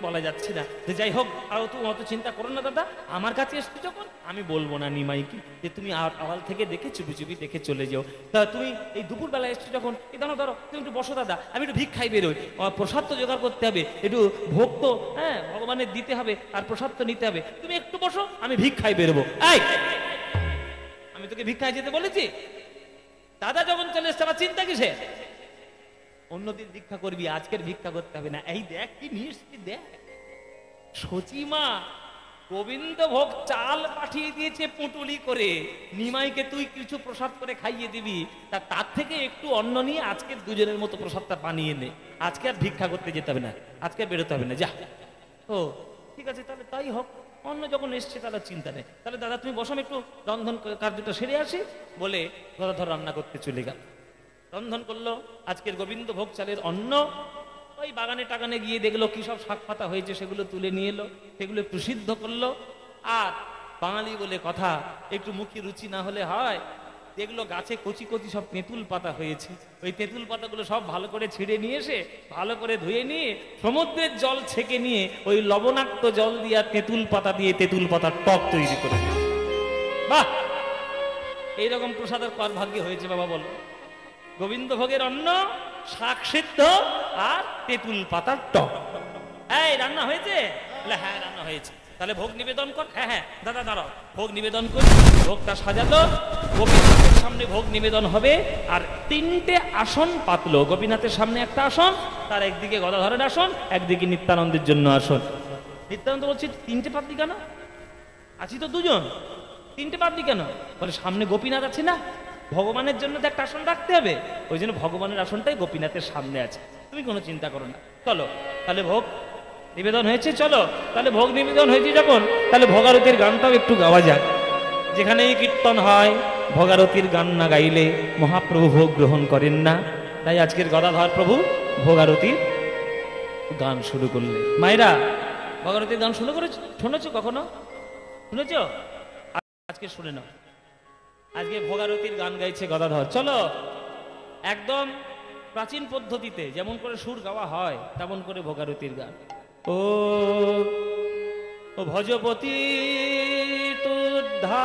বলা যাচ্ছে না। যে যাই হোক, আর তুমি অত চিন্তা করো না দাদা, আমার কাছে এসছো যখন আমি বলবো না নিমাইকে যে তুমি আড়াল থেকে দেখে চুপি চুপি দেখে চলে যাও। তা তুমি এই দুপুর বেলা এসছো যখন, এই দাঁড়ো দাঁড়ো, তুমি একটু বসো দাদা, আমি একটু ভিক্ষাই বেরোই, প্রসাদ তো জোগাড় করতে হবে, একটু ভোগ তো হ্যাঁ ভগবানের দিতে হবে, আর প্রসাদ তো নিতে হবে, তুমি একটু বসো, আমি ভিক্ষাই বেরোবো। এই আমি তোকে ভিক্ষায় যেতে বলেছি? দাদা যখন চলে এসছে আমার চিন্তা কিসে? অন্যদিন ভিক্ষা করবি, আজকের ভিক্ষা করতে হবে না। এই দেখ কি মিষ্টি, দেখ সচিমা গোবিন্দ ভোগ চাল পাঠিয়ে দিয়েছে পুটুলি করে, নিমাইকে তুই কিছু প্রসাদ করে খাইয়ে দিবি, তার থেকে একটু অন্ন নিয়ে আজকে দুজনের মতো প্রসাদটা বানিয়ে নে, আজকে আর ভিক্ষা করতে যেতে হবে না, আজকে আর বেরোতে হবে না, যা। ও ঠিক আছে, তাহলে তাই হোক, অন্য যখন এসছে তাহলে চিন্তা নেই। তাহলে দাদা তুমি বসো, একটু রন্ধন কার্যটা সেরে আসি বলে গদাধর রান্না করতে চলে গেল। রন্ধন করলো আজকের গোবিন্দ ভোগ চালের অন্ন। ওই বাগানে টাগানে গিয়ে দেখলো কি সব শাক পাতা হয়েছে, সেগুলো তুলে নিয়ে এলো, সেগুলো একটু সিদ্ধ করলো। আর বাঙালি বলে কথা, একটু মুখে রুচি না হলে হয়। দেখলো গাছে কচি কচি সব তেঁতুল পাতা হয়েছে, ওই তেঁতুল পাতাগুলো সব ভালো করে ছিঁড়ে নিয়ে এসে ভালো করে ধুয়ে নিয়ে সমুদ্রের জল ছেঁকে নিয়ে ওই লবণাক্ত জল দিয়ে তেঁতুল পাতা দিয়ে তেঁতুল পাতার টক তৈরি করে দিল। বাহ, এইরকম প্রসাদের কর ভাগ্য হয়েছে বাবা, বলো। গোবিন্দ ভোগের অন্ন, শাক সিদ্ধ আর তেঁতুল পাতার টক। এই রান্না হয়েছে? হ্যাঁ রান্না হয়েছে। তাহলে ভোগ নিবেদন কর। হ্যাঁ হ্যাঁ দাদা দাঁড়াও, ভোগ নিবেদন করি। ভোগটা সাজালো, গোপীনাথের সামনে ভোগ নিবেদন হবে। আর তিনটে আসন পাতলো, গোপীনাথের সামনে একটা আসন, তার একদিকে গদাধরের আসন, একদিকে নিত্যানন্দের জন্য আসন। নিত্যানন্দ বলছে তিনটে পাতলি কেন? আছি তো দুজন, তিনটে পাতলি কেন? বলে সামনে গোপীনাথ আছে না, ভগবানের জন্য তো একটা আসন রাখতে হবে, ওই জন্য ভগবানের আসনটাই গোপীনাথের সামনে আছে, তুমি কোনো চিন্তা করো না। চলো তাহলে ভোগ নিবেদন হয়েছে, চলো তাহলে ভোগ নিবেদন হয়েছে যখন, তাহলে ভোগারতির গানটাও একটু গাওয়া যাক। যেখানেই কীর্তন হয় ভোগারতির গান না গাইলে মহাপ্রভু ভোগ গ্রহণ করেন না। তাই আজকের গদাধর প্রভু ভোগারতির গান শুরু করলেন। মায়েরা ভোগারতির গান শুরু করেছ, শুনেছ কখনো? শুনেছ? আজকে শুনে নাও, আজকে ভোগারতির গান গাইছে গদাধর। চলো একদম প্রাচীন পদ্ধতিতে যেমন করে সুর গাওয়া হয় তেমন করে ভোগারতির গান। ও ও ভজপতি তুদ্ধারণ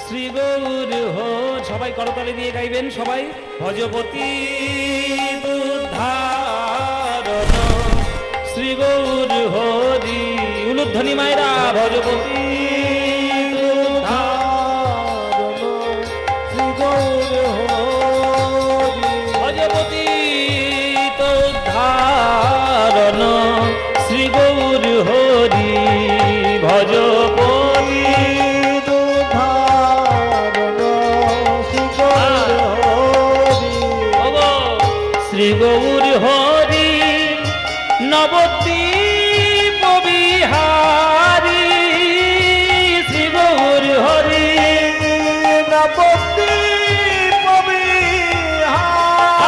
শ্রী গৌর হো, সবাই করতালি দিয়ে গাইবেন সবাই। ভজপতি তুদ্ধারণ শ্রী গৌর হরি, উলুধ্বনি মায়েরা। ভজপতি ভজপতি তুদ্ধারণ শ্রী গৌর হরি, ভজপতি শ্রী গৌর হরি নবদ্বীপ বিহারী, শ্রী গৌর হরি নবদ্বীপ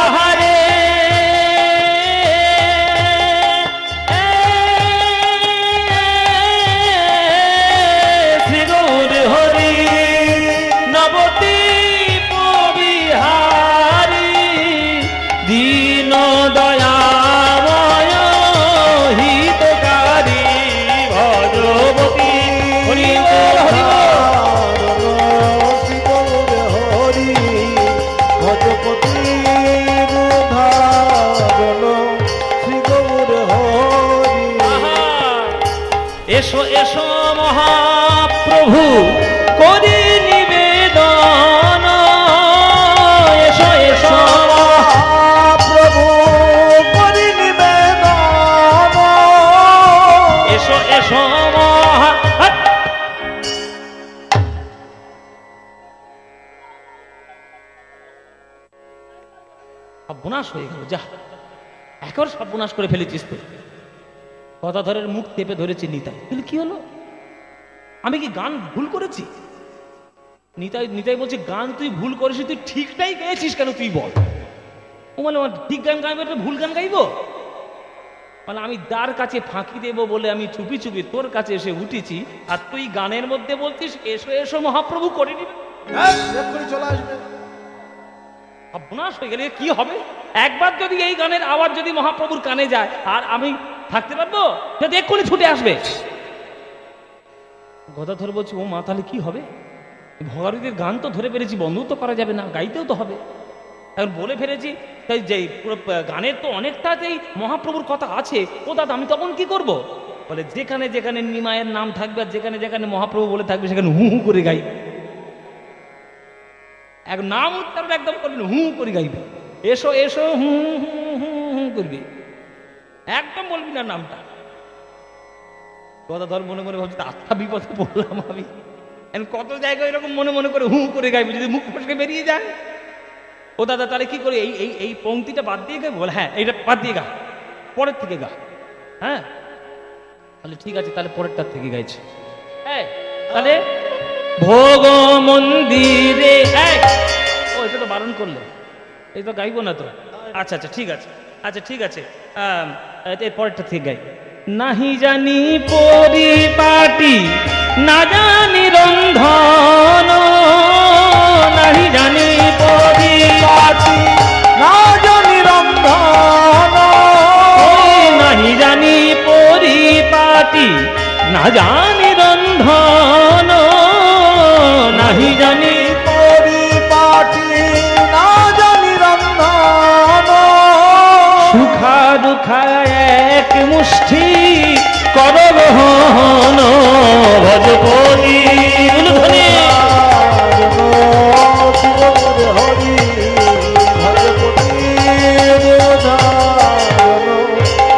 আহারে শ্রী গৌর হরি নবদ্বীপ বিহারী, দীন দয়াময় হিতকারী, ভজপতি হরি হরি এসো এসো মহাপ্রভু করি নিবেদন, এসো এসো প্রভু করি নিবেদন, এসো এসো মহা সর্বনাশ হয়ে গেল। যা একবার সর্বনাশ করে ফেলেছিস তো। গদাধরের মুখ টেপে ধরেছি নিতাই। বলি কি হলো, আমি কি গান ভুল করেছি? নিতাই নিতাই বলছে গান তুই ভুল করেছিস, তুই ঠিকটাই গেয়েছিস কেন তুই বল। ও বলে ঠিক গান গাইবে, ভুল গান গাইবো? মানে আমি দ্বার কাছে ফাঁকি দেব বলে আমি চুপি চুপি তোর কাছে এসে উঠেছি, আর তুই গানের মধ্যে বলছিস এসো এসো মহাপ্রভু করে নিবে। এক্ষুনি চলে আসবে। সর্বনাশ হয়ে গেলে কি হবে? একবার যদি এই গানের আওয়াজ যদি মহাপ্রভুর কানে যায় আর আমি থাকতে পারবো? যদি এক্ষুনি ছুটে আসবে। গদাধর বলছি ও মা তাহলে কি হবে? ভগারতির গান তো ধরে পেরেছি, বন্ধ তো করা যাবে না, গাইতেও তো হবে। এখন বলে ফেলেছি, তাই যে পুরো গানের তো অনেকটাতেই মহাপ্রভুর কথা আছে। ও দাদা আমি তখন কি করব? বলে যেখানে যেখানে নিমায়ের নাম থাকবে আর যেখানে যেখানে মহাপ্রভু বলে থাকবে সেখানে হু হু করে গাই। এক নাম উচ্চারণ একদম করবি, হু করে গাইবে। এসো এসো হু হু হু হু করবি, একদম বলবি না নামটা। গদাধর মনে মনে ভাবছি আত্মা বিপদে পড়লাম আমি। কত জায়গায় এরকম মনে মনে করে হু করে গাইবে, যদি মুখ ফসকে বেরিয়ে যায়। ও দাদা তাহলে কি করে, এই এই এই পংক্তিটা বাদ দিয়ে গাইবো? বলে হ্যাঁ এইটা বাদ দিয়ে গা, পরের থেকে গা। হ্যাঁ তাহলে ঠিক আছে, তাহলে পরেরটার থেকে গাইছে। তাহলে ভোগ মন্দিরে, ও এটা তো বারণ করলো, এই তো গাইবো না তো। আচ্ছা আচ্ছা ঠিক আছে, আচ্ছা ঠিক আছে, এর পরেরটা থেকে গাই। নাহি জানি পরিপাটি না জানি রন্ধন, নাহি জানি পরিপাটি না জানি রন্ধন, নাহি জানি পরিপাটি না জানি রন্ধন, নাহি জানি পরিপাটি না জানি রন্ধন, সুখা দুখা এক মুষ্টি কর গ্রহণ, ভজপতি উলুধ্বনি হরি ভজপতি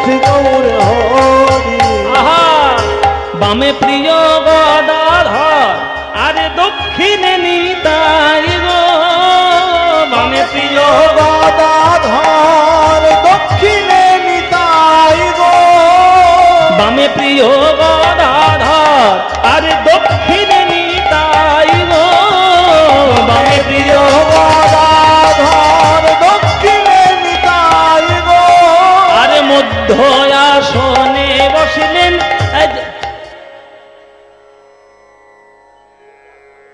শ্রী গৌর হরি। আহা বামে প্রিয় গদাধর আরে দক্ষিণে নিতাই গো, বামে প্রিয় গদাধর দক্ষিণে নিতাই গো, বামে প্রিয় গদাধর আরে দক্ষিণে নিতাই গো, বামে প্রিয় গদাধর দক্ষিণে নিতাই গো, আরে মধ্য আসনে বসলেন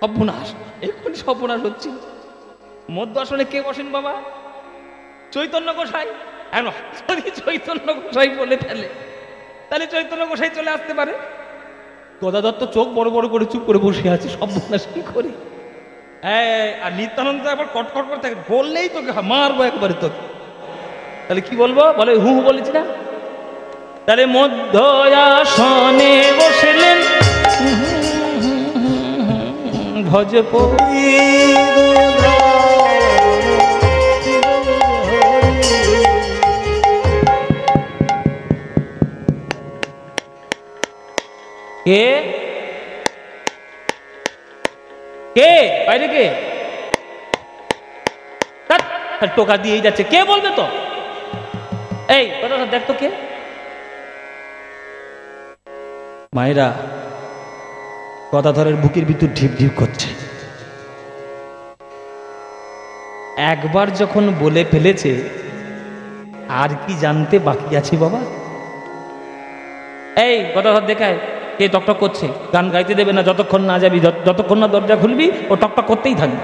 সর্বনাশ, এক্ষুনি সর্বনাশ হচ্ছে। মধ্য আসনে কে বসেন বাবা? চৈতন্য গোসাই। যদি চৈতন্য গোসাই বলে ফেলে তাহলে চৈতন্য গোসাই চলে আসতে পারে। গদাধর তো চোখ বড় বড় করে চুপ করে বসে আছে, সর্বনাশ কি করে। আর নিত্যানন্দ একবার কটকট করে থাকে, বললেই তোকে মারবো একবারে তোকে। তাহলে কি বলবো? বলে হু হু বলেছি না। তাহলে মধ্য আসনে বসলেন ভজপ। কে কে বাইরে কে? টোকা দিয়েই যাচ্ছে, কে বলবে তো? এই কথা দেখ তো কে। মায়েরা, গদাধরের বুকের ভিতর ঢিপ ঢিপ করছে। একবার যখন বলে ফেলেছে, আর কি জানতে বাকি আছে বাবা? এই গদাধর দেখায় কে টকটক করছে, গান গাইতে দেবে না যতক্ষণ না যাবি, যতক্ষণ না দরজা খুলবি ও টকটক করতেই থাকবে।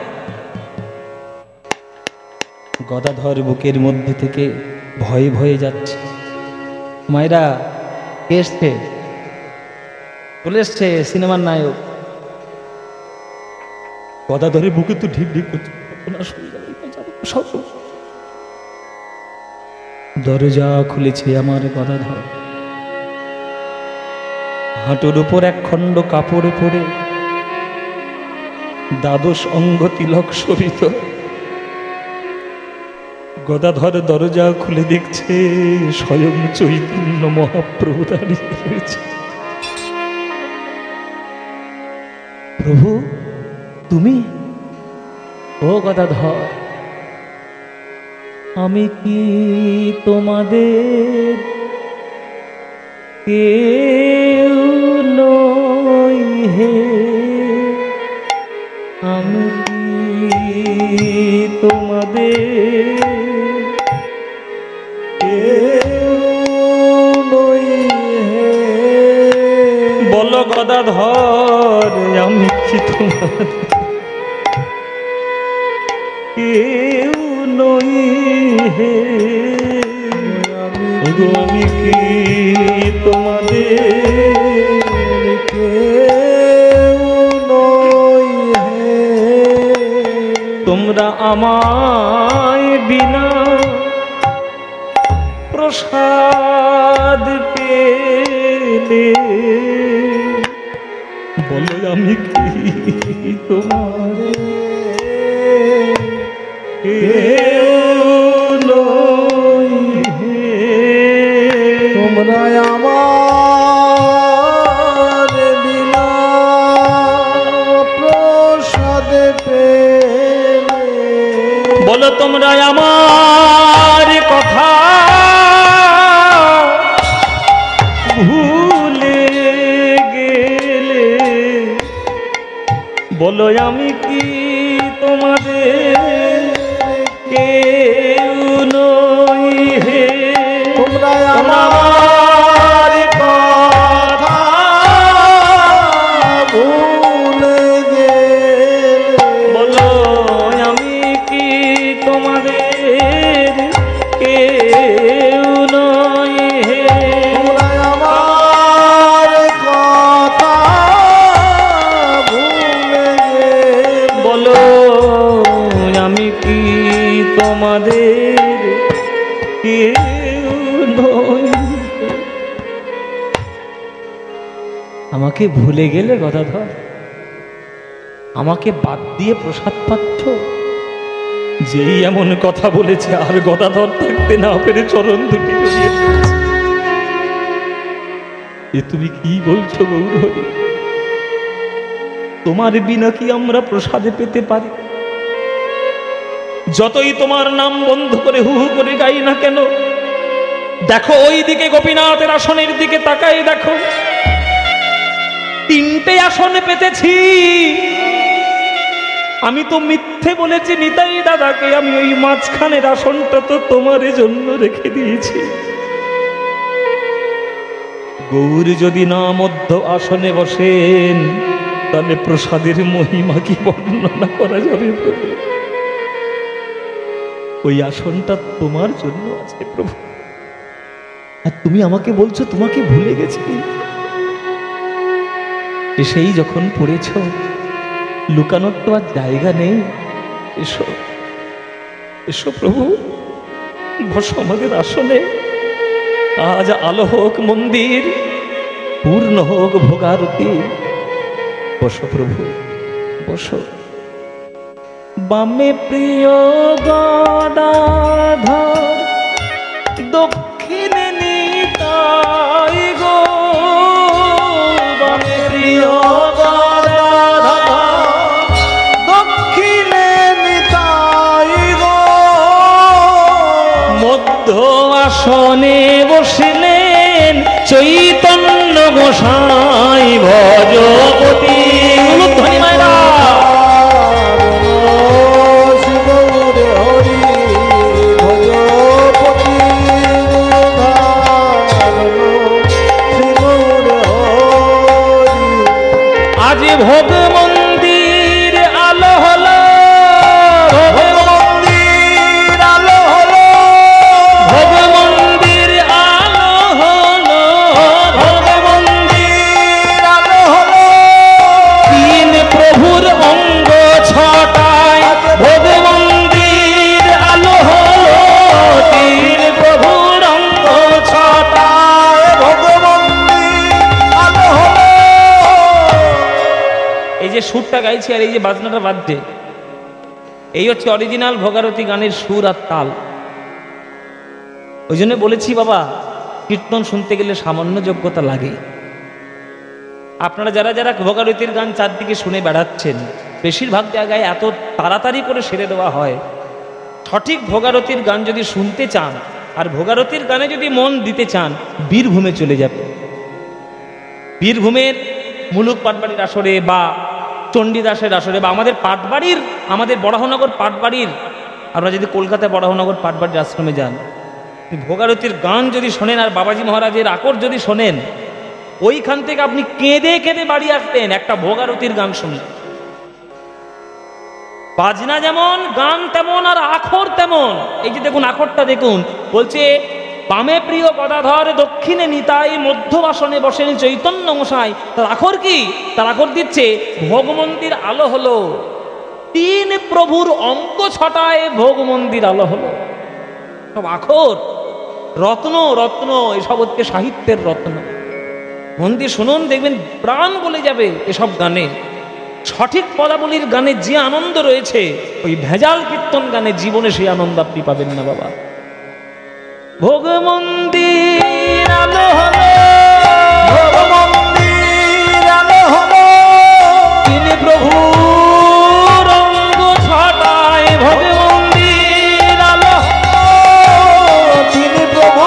গদাধর বুকের মধ্যে থেকে ভয়ে ভয়ে যাচ্ছে। মায়েরা, কে এসছে? চলে এসছে সিনেমার নায়ক। গদাধরের বুকে তো ঢিপ ঢিপ করছে। দরজা খুলেছে আমার গদাধর। হাঁটুর উপর এক খণ্ড কাপড়ে পরে দ্বাদশ অঙ্গ তিলক শোভিত। গদাধর দরজা খুলে দেখছে স্বয়ং চৈতন্য মহাপ্রভু দাঁড়িয়ে রয়েছে। প্রভু তুমি? ও গদাধর, আমি কি তোমাদের কেউ নই হে? আমি কি তোমাদের কেউ নই হে? বলো গদাধর, আমি কি তোমাদের কেউ নই হে? আমি কি তোমাদের কেউ নই হে? তোমরা আমায় বিনা প্রসাদ পেলে, বলো আমি কি তোমার কেউ নই হে? তোমরা আমার বিনা প্রসাদ পেলে, বলো তোমরা আমার কথা ভুলে গেলে, বলো আমি কি তোমাদের কেউ নই হে? তোমরা আমার কথা ভুলে গেলে, বলো আমি কি তোমাদের কেউ নই হে? তোমরা আমার কথা ভুলে গেলে, বলো আমি কি তোমাদের কেউ নই? আমাকে ভুলে গেলে গদাধর? আমাকে বাদ দিয়ে প্রসাদ পাচ্ছ? যেই এমন কথা বলেছে আর গদাধর থাকতে না পেরে চরণ দুটি জড়িয়ে ধরেছে। এ তুমি কি বলছো গৌরহরি? তোমার বিনা কি আমরা প্রসাদে পেতে পারি? যতই তোমার নাম বন্ধ করে হু হু করে গাই না কেন, দেখো ওই দিকে গোপীনাথের আসনের দিকে তাকাই দেখো, 3টে আসন পেতেছি। আমি তো মিথ্যে বলেছি নিতাই দাদাকে, আমি ওই মাঝখানের আসনটা তো তোমার জন্য রেখে দিয়েছি। গৌর যদি না মধ্য আসনে বসেন তাহলে প্রসাদের মহিমা কি বর্ণনা করা যাবে প্রভু? ওই আসনটা তোমার জন্য আছে প্রভু, আর তুমি আমাকে বলছো তোমাকে ভুলে গেছি। সেই যখন পড়েছ, লুকানোর তো আর জায়গা নেই। এসো এসো প্রভু, বসো আমাদের আসনে। আজ আলো হোক মন্দির, পূর্ণ হোক ভোগারতি। বসো প্রভু, বসো। বামে প্রিয় গদাধর, দক্ষিণে নিতাই গো। বামে প্রিয় গদাধর, দক্ষিণে নিতাই গো। মধ্য আসনে বসলেন চৈতন্য গোসাই ভজপতি। ধ্বনি মায়েরা, আজ ভোগ মন্দির আলো হলো, ভোগ মন্দির আলো হলো, ভোগ মন্দির আলো হলো, ভোগ মন্দির আলো হলো। তিন প্রভুর অঙ্গ ছটায় ভোগ মন্দির আলো হলো, তিন প্রভুর অঙ্গ ছটায় ভোগ মন্দির আলো হলো। এই যে সুরটা গাইছি আর এই যে বাজনাটা বাজছে, এই হচ্ছে অরিজিনাল ভোগারতি গানের সুর আর তাল। ওই জন্য বলেছি বাবা, কীর্তন শুনতে গেলে সামান্য যোগ্যতা লাগে। আপনারা যারা যারা ভোগারতির গান চারদিকে শুনে বেড়াচ্ছেন, বেশিরভাগ জায়গায় এত তাড়াতাড়ি করে সেরে দেওয়া হয়। সঠিক ভোগারতির গান যদি শুনতে চান আর ভোগারতির গানে যদি মন দিতে চান, বীরভূমে চলে যাবে। বীরভূমের মুলুক পাটবাড়ির আসরে বা চণ্ডীদাসের আসরে বা আমাদের বরাহনগর পাটবাড়ির, আপনারা যদি কলকাতায় বরাহনগর পাটবাড়ির আশ্রমে যান, ভোগারতির গান যদি শোনেন আর বাবাজি মহারাজের আকর যদি শোনেন, ওইখান থেকে আপনি কেঁদে কেঁদে বাড়ি আসতেন একটা ভোগারতির গান শুনলে। বাজনা যেমন, গান তেমন, আর আখর তেমন। এই যে দেখুন আখরটা দেখুন, বলছে বামে প্রিয় গদাধর, দক্ষিণে নিতাই, মধ্য আসনে বসেন চৈতন্য মশাই। তার আখর কি? তার আখর দিচ্ছে ভোগ মন্দির আলো হলো, তিন প্রভুর অঙ্ক ছটায় ভোগ মন্দির আলো হলো। সব আখর, রত্ন রত্ন, এসব হচ্ছে সাহিত্যের রত্ন। মন্দির শুনুন, দেখবেন প্রাণ বলে যাবে এসব গানে। সঠিক পদাবলীর গানে যে আনন্দ রয়েছে, ওই ভেজাল কীর্তন গানে জীবনে সেই আনন্দ আপনি পাবেন না বাবা। ভোগ মন্দির আলো হলো, ভোগ মন্দির আলো হলো। তিনি প্রভু রঙ্গ ছটায় ভোগ মন্দির আলো হলো। তিনি প্রভু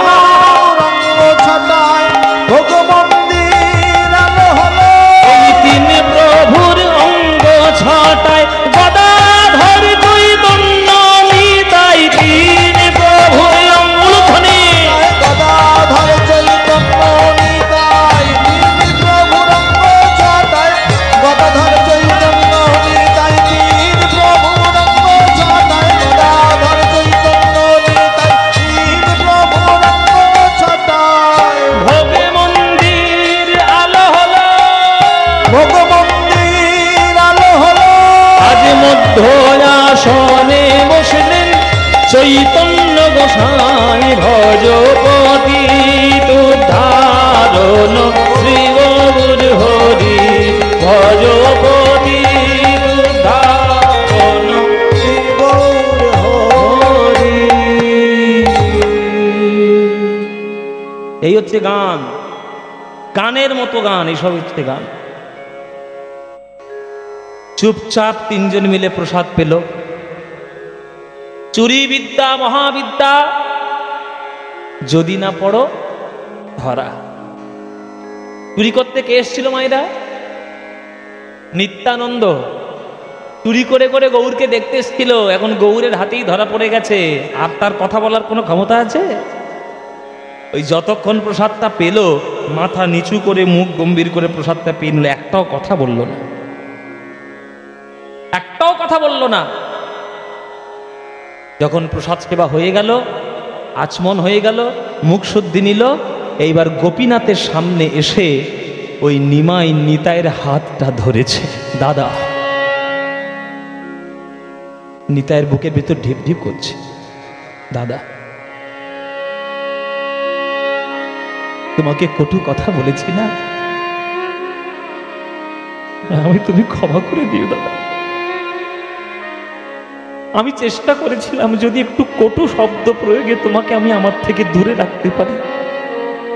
রঙ্গ ছটায় ভোগ মন্দির আলো হলো। এই তিনি প্রভুর অঙ্গ ছটায় গদাধর চৈতন্য নিতাই, তিনি প্রভুর অঙ্গুলধ্বনি। গদাধর চৈতন্য নিতাই, তিনি প্রভু রঙ্গ ছটায়। গদাধর চৈতন্য নিতাই, তিনি প্রভু রঙ্গ ছটায়। গদাধর চৈতন্য নিতাই, তিনি প্রভু রঙ্গ ছটায়। ভোগ মন্দির আলো হলো, ভোগ মন্দির আলো হলো। আজ মধ্য আসনে বসলেন চৈতন্য গোসাই ভজপতি। তুধারণ শ্রী গৌর হরি ভজপতি, তুধারণ শ্রী গৌর হরি। এই হচ্ছে গান, গানের মতো গান, এসব হচ্ছে গান। চুপচাপ তিনজন মিলে প্রসাদ পেল। চুরি বিদ্যা মহাবিদ্যা, যদি না পড়ো ধরা। চুরি করতে কে এসছিল মায়েরা? নিত্যানন্দ। চুরি করে করে গৌরকে দেখতে এসছিল, এখন গৌরের হাতেই ধরা পড়ে গেছে। আর তার কথা বলার কোনো ক্ষমতা আছে? ওই যতক্ষণ প্রসাদটা পেল, মাথা নিচু করে মুখ গম্ভীর করে প্রসাদটা পেয়ে নিল, একটাও কথা বলল না। বলল না। যখন প্রসাদ সেবা হয়ে গেল, আচমন হয়ে গেল, মুখ শুদ্ধি নিল, এইবার গোপীনাথের সামনে এসে ওই নিমাই নিতাইয়ের হাতটা ধরেছে। দাদা, নিতাইয়ের বুকের ভিতর ঢিপ ঢিপ করছে। দাদা, তোমাকে কটু কথা বলেছি না, আমি তুমি ক্ষমা করে দিও দাদা। আমি চেষ্টা করেছিলাম যদি একটু কটু শব্দ প্রয়োগে তোমাকে আমি আমার থেকে দূরে রাখতে পারি,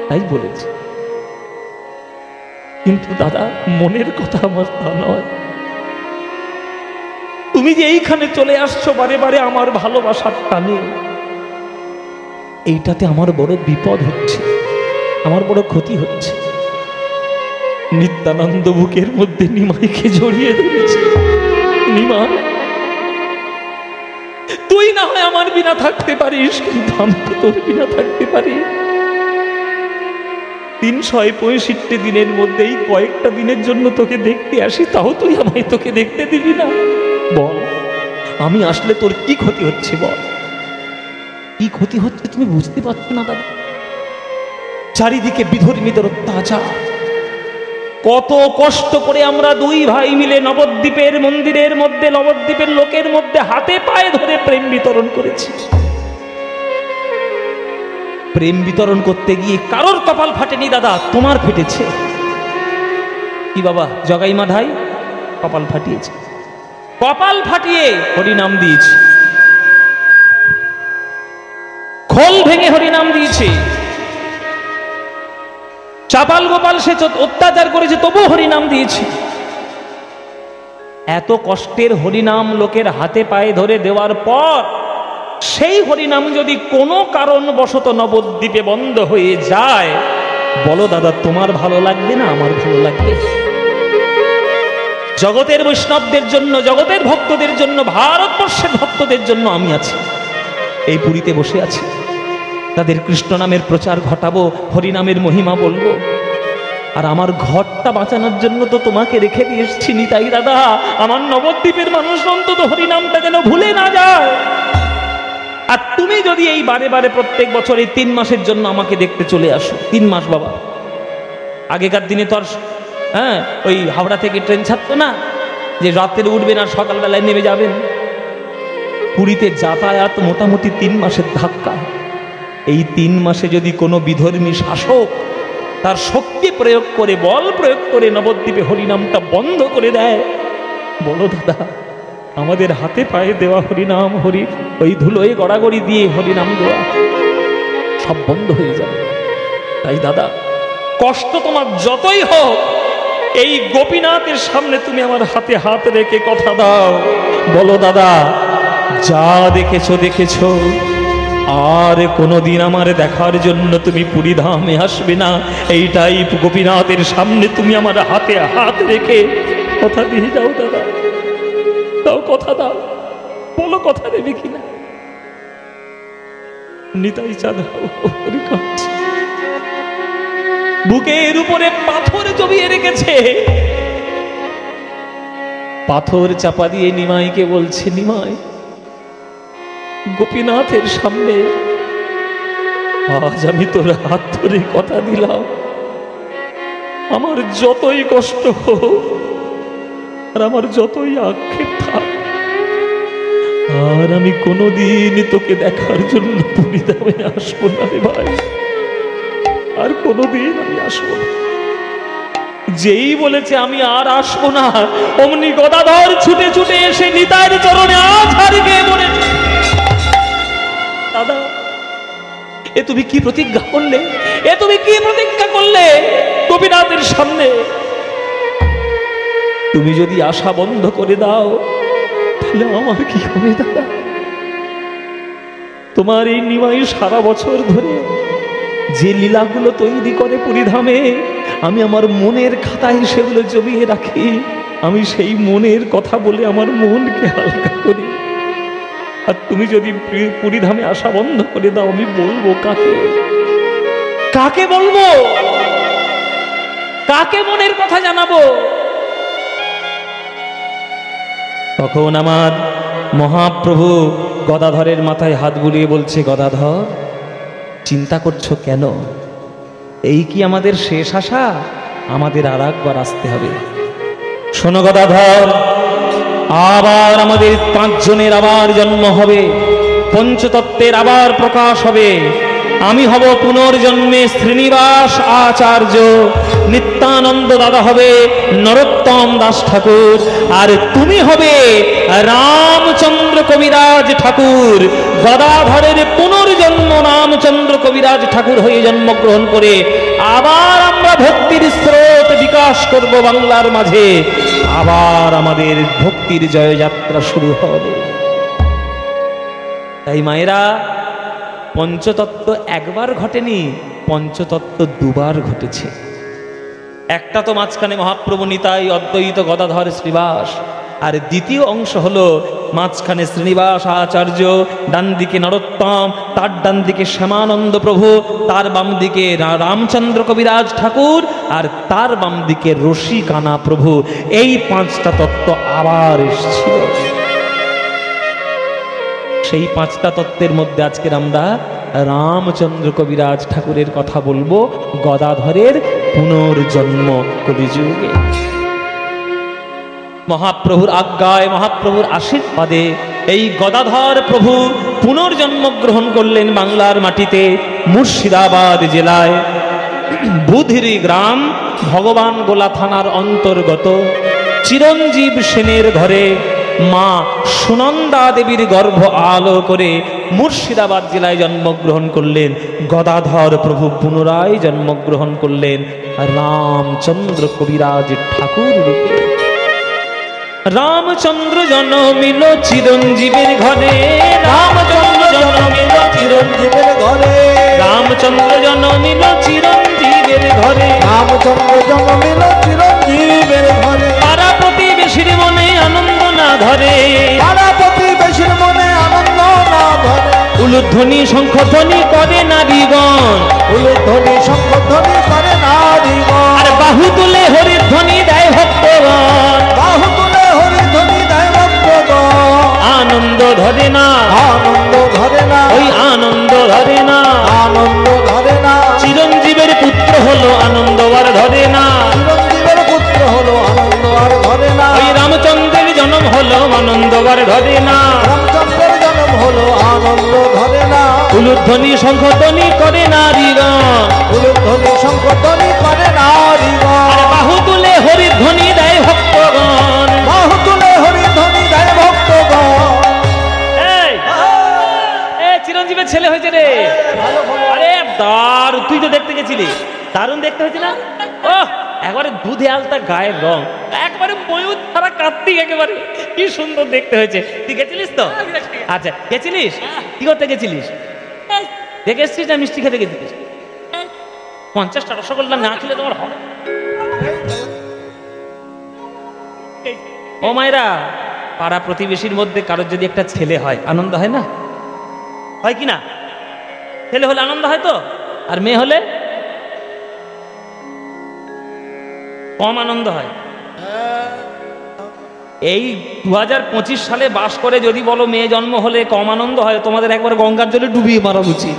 তাই বলেছি। কিন্তু দাদা, মনের কথা আমার তা নয়। তুমি যে এইখানে চলে আসছো বারে বারে আমার ভালোবাসার টানে, এইটাতে আমার বড় বিপদ হচ্ছে, আমার বড় ক্ষতি হচ্ছে। নিত্যানন্দ বুকের মধ্যে নিমাইকে জড়িয়ে ধরেছে। নিমাই, তুই না হয় আমার বিনা থাকতে পারিস, কিন্তু আমি তো তোর বিনা থাকতে পারি। 365 দিনের মধ্যেই কয়েকটা দিনের জন্য তোকে দেখতে আসি, তাও তুই আমায় তোকে দেখতে দিবি না? বল, আমি আসলে তোর কি ক্ষতি হচ্ছে? বল, কি ক্ষতি হচ্ছে তুমি বুঝতে পারছো না দাদা? চারিদিকে বিধর্মীদের অত্যাচার। কত কষ্ট করে আমরা দুই ভাই মিলে নবদ্বীপের মন্দিরের মধ্যে, নবদ্বীপের লোকের মধ্যে হাতে পায়ে ধরে প্রেম বিতরণ করেছি। প্রেম বিতরণ করতে গিয়ে কারোর কপাল ফাটেনি দাদা, তোমার ফেটেছে। কি বাবা জগাই মাধাই কপাল ফাটিয়েছে, কপাল ফাটিয়ে হরিনাম দিয়েছে, খোল ভেঙে হরিনাম দিয়েছে। চাপাল গোপাল সে অত্যাচার করেছে, তবু হরিনাম দিয়েছে। এত কষ্টের হরিনাম লোকের হাতে পায়ে ধরে দেওয়ার পর সেই হরিনাম যদি কোনো কারণবশত নবদ্বীপে বন্ধ হয়ে যায়, বলো দাদা, তোমার ভালো লাগবে না আমার ভালো লাগবে? জগতের বৈষ্ণবদের জন্য, জগতের ভক্তদের জন্য, ভারতবর্ষের ভক্তদের জন্য আমি আছি, এই পুরীতে বসে আছি। তাদের কৃষ্ণ নামের প্রচার ঘটাবো, হরিনামের মহিমা বলবো। আর আমার ঘরটা বাঁচানোর জন্য তো তোমাকে রেখে দিয়ে এসছি নিতাই দাদা। আমার নবদ্বীপের মানুষ অন্তত হরিনামটা যেন ভুলে না যায়। আর তুমি যদি এই বারে বারে প্রত্যেক বছর এই 3 মাসের জন্য আমাকে দেখতে চলে আসো, 3 মাস বাবা, আগেকার দিনে তো আর ওই হাওড়া থেকে ট্রেন ছাড়তো না যে রাত্রে উঠবেন আর সকালবেলায় নেমে যাবেন। পুরীতে যাতায়াত মোটামুটি 3 মাসের ধাক্কা। এই 3 মাসে যদি কোনো বিধর্মী শাসক তার শক্তি প্রয়োগ করে, বল প্রয়োগ করে নবদ্বীপে হরিনামটা বন্ধ করে দেয়, বলো দাদা, আমাদের হাতে পায়ে দেওয়া হরিনাম, ওই ধুলোয় গড়াগড়ি দিয়ে হরিনাম দেওয়া সব বন্ধ হয়ে যাবে। তাই দাদা, কষ্ট তোমার যতই হোক, এই গোপীনাথের সামনে তুমি আমার হাতে হাত রেখে কথা দাও, বলো দাদা, যা দেখেছো দেখেছো, আর কোনোদিন আমার দেখার জন্য তুমি পুরী ধামে আসবে না, এইটাই গোপীনাথের সামনে তুমি আমার হাতে হাত রেখে কথা দিয়ে যাও দাদা। দাও, কথা দাও, বলো কথা দেবে কিনা? নিতাই চাঁদ বুকের উপরে পাথর জমিয়ে রেখেছে। পাথর চাপা দিয়ে নিমাইকে বলছে, নিমাই, গোপীনাথের সামনে আজ আমি তোর হাত ধরে কথা দিলাম, আমার যতই কষ্ট হোক আর আমার যতই আক্ষেপ থাক, আর আমি কোনোদিন তোকে দেখার জন্য পুরী ধামে আসবো না রে ভাই, আর কোনোদিন আমি আসবো না। যেই বলেছে আমি আর আসবো না, অমনি গদাধর ছুটে ছুটে এসে নিতাইয়ের চরণে আছাড় খেয়ে পড়েছে। দাদা, এ তুমি কি প্রতিজ্ঞা করলে? এ তুমি কি প্রতিজ্ঞা করলে গোপীনাথের সামনে? তুমি যদি আশা বন্ধ করে দাও, তাহলে আমার কি হবে দাদা? তোমার এই নিমাই সারা বছর ধরে যে লীলাগুলো তৈরি করে পুরীধামে, আমি আমার মনের খাতায় সেগুলো জমিয়ে রাখি। আমি সেই মনের কথা বলে আমার মনকে হালকা করি। আর তুমি যদি পুরীধামে আসা বন্ধ করে দাও, আমি বলবো কাকে? কাকে বলবো? কাকে মনের কথা জানাবো? তখন আমার মহাপ্রভু গদাধরের মাথায় হাত বুলিয়ে বলছে, গদাধর, চিন্তা করছো কেন? এই কি আমাদের শেষ আশা? আমাদের আর একবার আসতে হবে। শোনো গদাধর, আবার আমাদের 5 জনের আবার জন্ম হবে, পঞ্চতত্ত্বের আবার প্রকাশ হবে। আমি হব পুনর্জন্মে শ্রীনিবাস আচার্য, নিত্যানন্দ দাদা হবে নরোত্তম দাস ঠাকুর, আর তুমি হবে রামচন্দ্র কবিরাজ ঠাকুর। গদাধরের পুনর্জন্ম রামচন্দ্র কবিরাজ ঠাকুর হয়ে জন্মগ্রহণ করে আবার আমরা ভক্তির স্রোত বিকাশ করব বাংলার মাঝে। আবার আমাদের ভক্তির জয়যাত্রা শুরু হবে। তাই মায়েরা, পঞ্চতত্ত্ব একবার ঘটেনি, পঞ্চতত্ত্ব 2 বার ঘটেছে। একটা তো মাঝখানে মহাপ্রভু নিতাই অদ্বৈত গদাধর শ্রীবাস, আর দ্বিতীয় অংশ হলো মাঝখানে শ্রীনিবাস আচার্য, ডান দিকে নরোত্তম, তার ডান দিকে শ্যামানন্দ প্রভু, তার বাম দিকে রামচন্দ্র কবিরাজ ঠাকুর, আর তার বাম দিকে রসিকানা প্রভু। এই 5টা তত্ত্ব আবার এসেছিল। সেই 5টা তত্ত্বের মধ্যে আজকের আমরা রামচন্দ্র কবিরাজ ঠাকুরের কথা বলবো, গদাধরের পুনর্জন্ম কলিযুগে। মহাপ্রভুর আজ্ঞায়, মহাপ্রভুর আশীর্বাদে এই গদাধর প্রভু পুনর্জন্ম গ্রহণ করলেন বাংলার মাটিতে, মুর্শিদাবাদ জেলায় বুধিরি গ্রাম, ভগবান গোলা থানার অন্তর্গত চিরঞ্জীব সেনের ঘরে মা সুনন্দা দেবীর গর্ভ আলো করে মুর্শিদাবাদ জেলায় জন্মগ্রহণ করলেন গদাধর প্রভু। পুনরায় জন্মগ্রহণ করলেন রামচন্দ্র কবিরাজ ঠাকুর রূপে। রামচন্দ্র জন্মিল চিরঞ্জীবের ঘরে, রামচন্দ্র জন্মিল চিরঞ্জীবের ঘরে, রামচন্দ্র জন্মিল চিরঞ্জীবের ঘরে, রামচন্দ্র জন্মিল চিরঞ্জীবের ঘরে। পাড়া প্রতিবেশীর মনে আনন্দ না ধরে, পাড়া প্রতিবেশীর মনে আনন্দ না ধরে। উলুধ্বনি শঙ্খধ্বনি করে নারীগণ, উলুধ্বনি শঙ্খধ্বনি করে নারীগণ। আর বাহু তুলে হরির ধ্বনি দেয় ভক্তগণ, বাহু তুলে হরির ধ্বনি দেয় ভক্তগণ। আনন্দ ধরে না, আনন্দ ধরে না, ওই আনন্দ ধরে না, আনন্দ ধরে না। চিরঞ্জীবের পুত্র হলো আনন্দ আর ধরে না, চিরঞ্জীবের পুত্র হলো আনন্দ আর ধরে না। ওই রামচন্দ্রের জন্ম হলো আনন্দ আর ধরে না, রামচন্দ্রের জন্ম হলো আনন্দ ধরে না। উলুধ্বনি শঙ্খধ্বনি করে নারীগণ, উলুধ্বনি শঙ্খধ্বনি করে নারীগণ। আর বাহু তুলে হরির ধ্বনি দেয় ভক্তগণ, বাহু তুলে হরির ধ্বনি দেয় ভক্তগণ। এই চিরঞ্জীবের ছেলে হয়েছে রে। আরে দারুণ, তুই তো দেখতে গেছিলি, দারুণ দেখতে হয়েছে না? ও একবারে দুধে আলতা গায়ের রং, একবারে ময়ূর তারা কার্তিক, একেবারে কি সুন্দর দেখতে হয়েছে। তুই গেছিলিস তো? আচ্ছা গেছিলিস, কি করতে গেছিলিস? দেখে এসছিস না মিষ্টি খেতে গেছিলিস? 50টা রসগোল্লা না খেলে তোমার হবে? ও মায়েরা, পাড়া প্রতিবেশীর মধ্যে কারোর যদি একটা ছেলে হয় আনন্দ হয় না? হয় কি না? ছেলে হলে আনন্দ হয় তো, আর মেয়ে হলে কম আনন্দ হয়। এই 2025 সালে বাস করে যদি বলো মেয়ে জন্ম হলে কম আনন্দ হয়, তোমাদের একবার গঙ্গার জলে ডুবিয়ে মারা উচিত।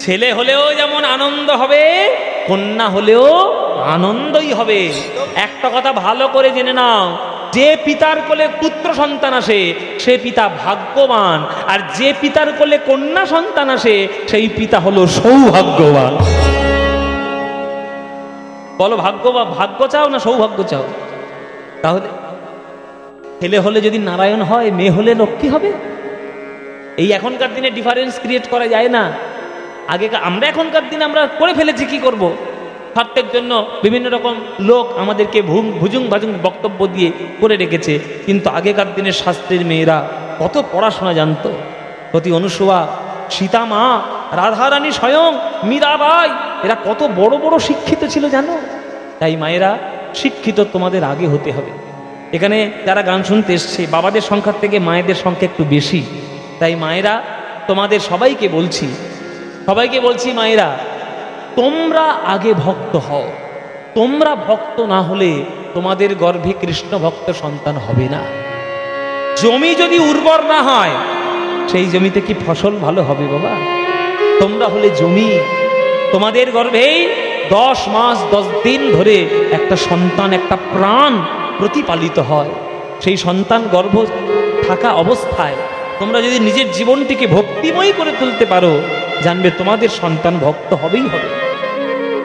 ছেলে হলেও যেমন আনন্দ হবে, কন্যা হলেও আনন্দই হবে। একটা কথা ভালো করে জেনে নাও, যে পিতার কোলে পুত্র সন্তান আসে সে পিতা ভাগ্যবান, আর যে পিতার কোলে কন্যা সন্তান আসে সেই পিতা হলো সৌভাগ্যবান। বলো ভাগ্য চাও না সৌভাগ্য চাও? তাহলে ছেলে হলে যদি নারায়ণ হয়, মেয়ে হলে লক্ষ্মী হবে। এই এখনকার দিনে ডিফারেন্স ক্রিয়েট করা যায় না। আমরা এখনকার দিনে আমরা করে ফেলেছি, কি করব? স্বার্থের জন্য বিভিন্ন রকম লোক আমাদেরকে ভুজুং ভাজুং বক্তব্য দিয়ে করে রেখেছে। কিন্তু আগেকার দিনের শাস্ত্রের মেয়েরা কত পড়াশোনা জানতো। প্রতি অনুসুয়া, সীতা মা, রাধারানী স্বয়ং, মীরাবাই, এরা কত বড় বড় শিক্ষিত ছিল জানো? তাই মায়েরা, শিক্ষিত তোমাদের আগে হতে হবে। এখানে যারা গান শুনতে এসছে, বাবাদের সংখ্যার থেকে মায়েদের সংখ্যা একটু বেশি। তাই মায়েরা, তোমাদের সবাইকে বলছি মায়েরা, তোমরা আগে ভক্ত হও। তোমরা ভক্ত না হলে তোমাদের গর্ভে কৃষ্ণ ভক্ত সন্তান হবে না। জমি যদি উর্বর না হয়, সেই জমিতে কি ফসল ভালো হবে বাবা? তোমরা হলে জমি, তোমাদের গর্ভেই 10 মাস 10 দিন ধরে একটা সন্তান, একটা প্রাণ প্রতিপালিত হয়। সেই সন্তান গর্ভ থাকা অবস্থায় তোমরা যদি নিজের জীবনটিকে ভক্তিময় করে তুলতে পারো, জানবে তোমাদের সন্তান ভক্ত হবেই হবে।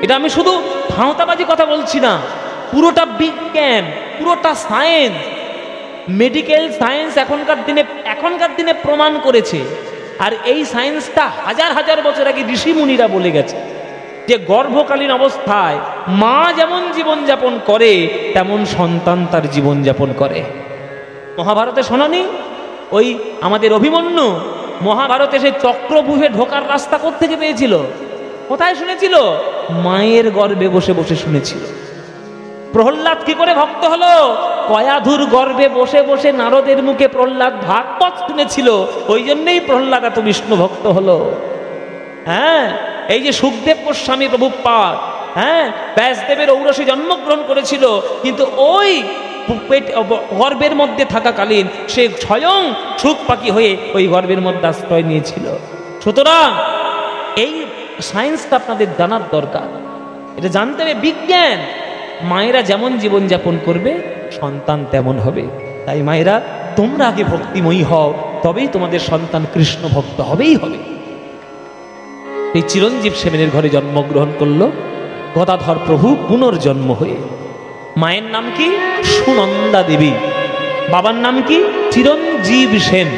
এটা আমি শুধু ভাঁওতাবাজি কথা বলছি না, পুরোটা বিজ্ঞান, পুরোটা সায়েন্স, মেডিকেল সায়েন্স এখনকার দিনে প্রমাণ করেছে। আর এই সায়েন্সটা হাজার হাজার বছর আগে ঋষি মুনিরা বলে গেছে যে গর্ভকালীন অবস্থায় মা যেমন জীবনযাপন করে তেমন সন্তান তার জীবনযাপন করে। মহাভারতে শোনানি? ওই আমাদের অভিমন্যু মহাভারতে সে চক্রভূহে ঢোকার রাস্তা কোত্থেকে পেয়েছিল? কোথায় শুনেছিল? মায়ের গর্ভে বসে বসে শুনেছিল। প্রহ্লাদ কি করে ভক্ত হলো? কয়াধুর গর্ভে বসে বসে নারদের মুখে প্রহ্লাদ ভাগবত শুনেছিল, ওই জন্যই প্রহ্লাদ এত বিষ্ণু ভক্ত হলো। হ্যাঁ, এই যে সুখদেব গোস্বামী প্রভুপাদ, হ্যাঁ, ব্যাসদেবের ঔরসে জন্মগ্রহণ করেছিল, কিন্তু ওই গর্ভের মধ্যে থাকাকালীন সে স্বয়ং সুখ পাখি হয়ে ওই গর্ভের মধ্যে আশ্রয় নিয়েছিল। সুতরাং এই সায়েন্সটা আপনাদের জানার দরকার, এটা জানতে হবে বিজ্ঞান। মায়েরা যেমন জীবনযাপন করবে সন্তান তেমন হবে। তাই মায়েরা, তোমরা আগে ভক্তিময়ী হও, তবেই তোমাদের সন্তান কৃষ্ণ ভক্ত হবেই হবে। এই চিরঞ্জীব সেনের ঘরে জন্মগ্রহণ করলো গদাধর প্রভু পুনর্জন্ম হয়ে। মায়ের নাম কি? সুনন্দা দেবী। বাবার নাম কি? চিরঞ্জীব সেন।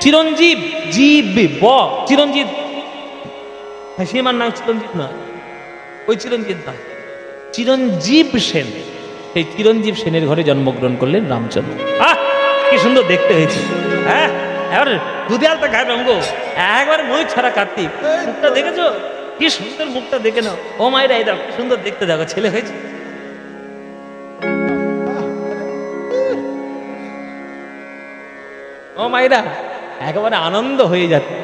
চিরঞ্জীব জীব ব চিরঞ্জীব, সীমার নাম চিরঞ্জীব নয়, ওই চিরঞ্জীব নয়, চিরঞ্জীব সেন। সেই চিরঞ্জীব সেনের ঘরে জন্মগ্রহণ করলেন রামচন্দ্র। কি সুন্দর দেখতে হয়েছে। হ্যাঁ, এবার দুদিয়ালটা গায়ে রঙ্গ, একবার মই ছাড়া কার্তিক। মুখটা দেখেছো? কি সুন্দর মুখটা দেখে নাও। ও মায়েরা, এই দেখো সুন্দর দেখতে, দেখো ছেলে হয়েছে। ও মায়েরা, একেবারে আনন্দ হয়ে যাচ্ছে।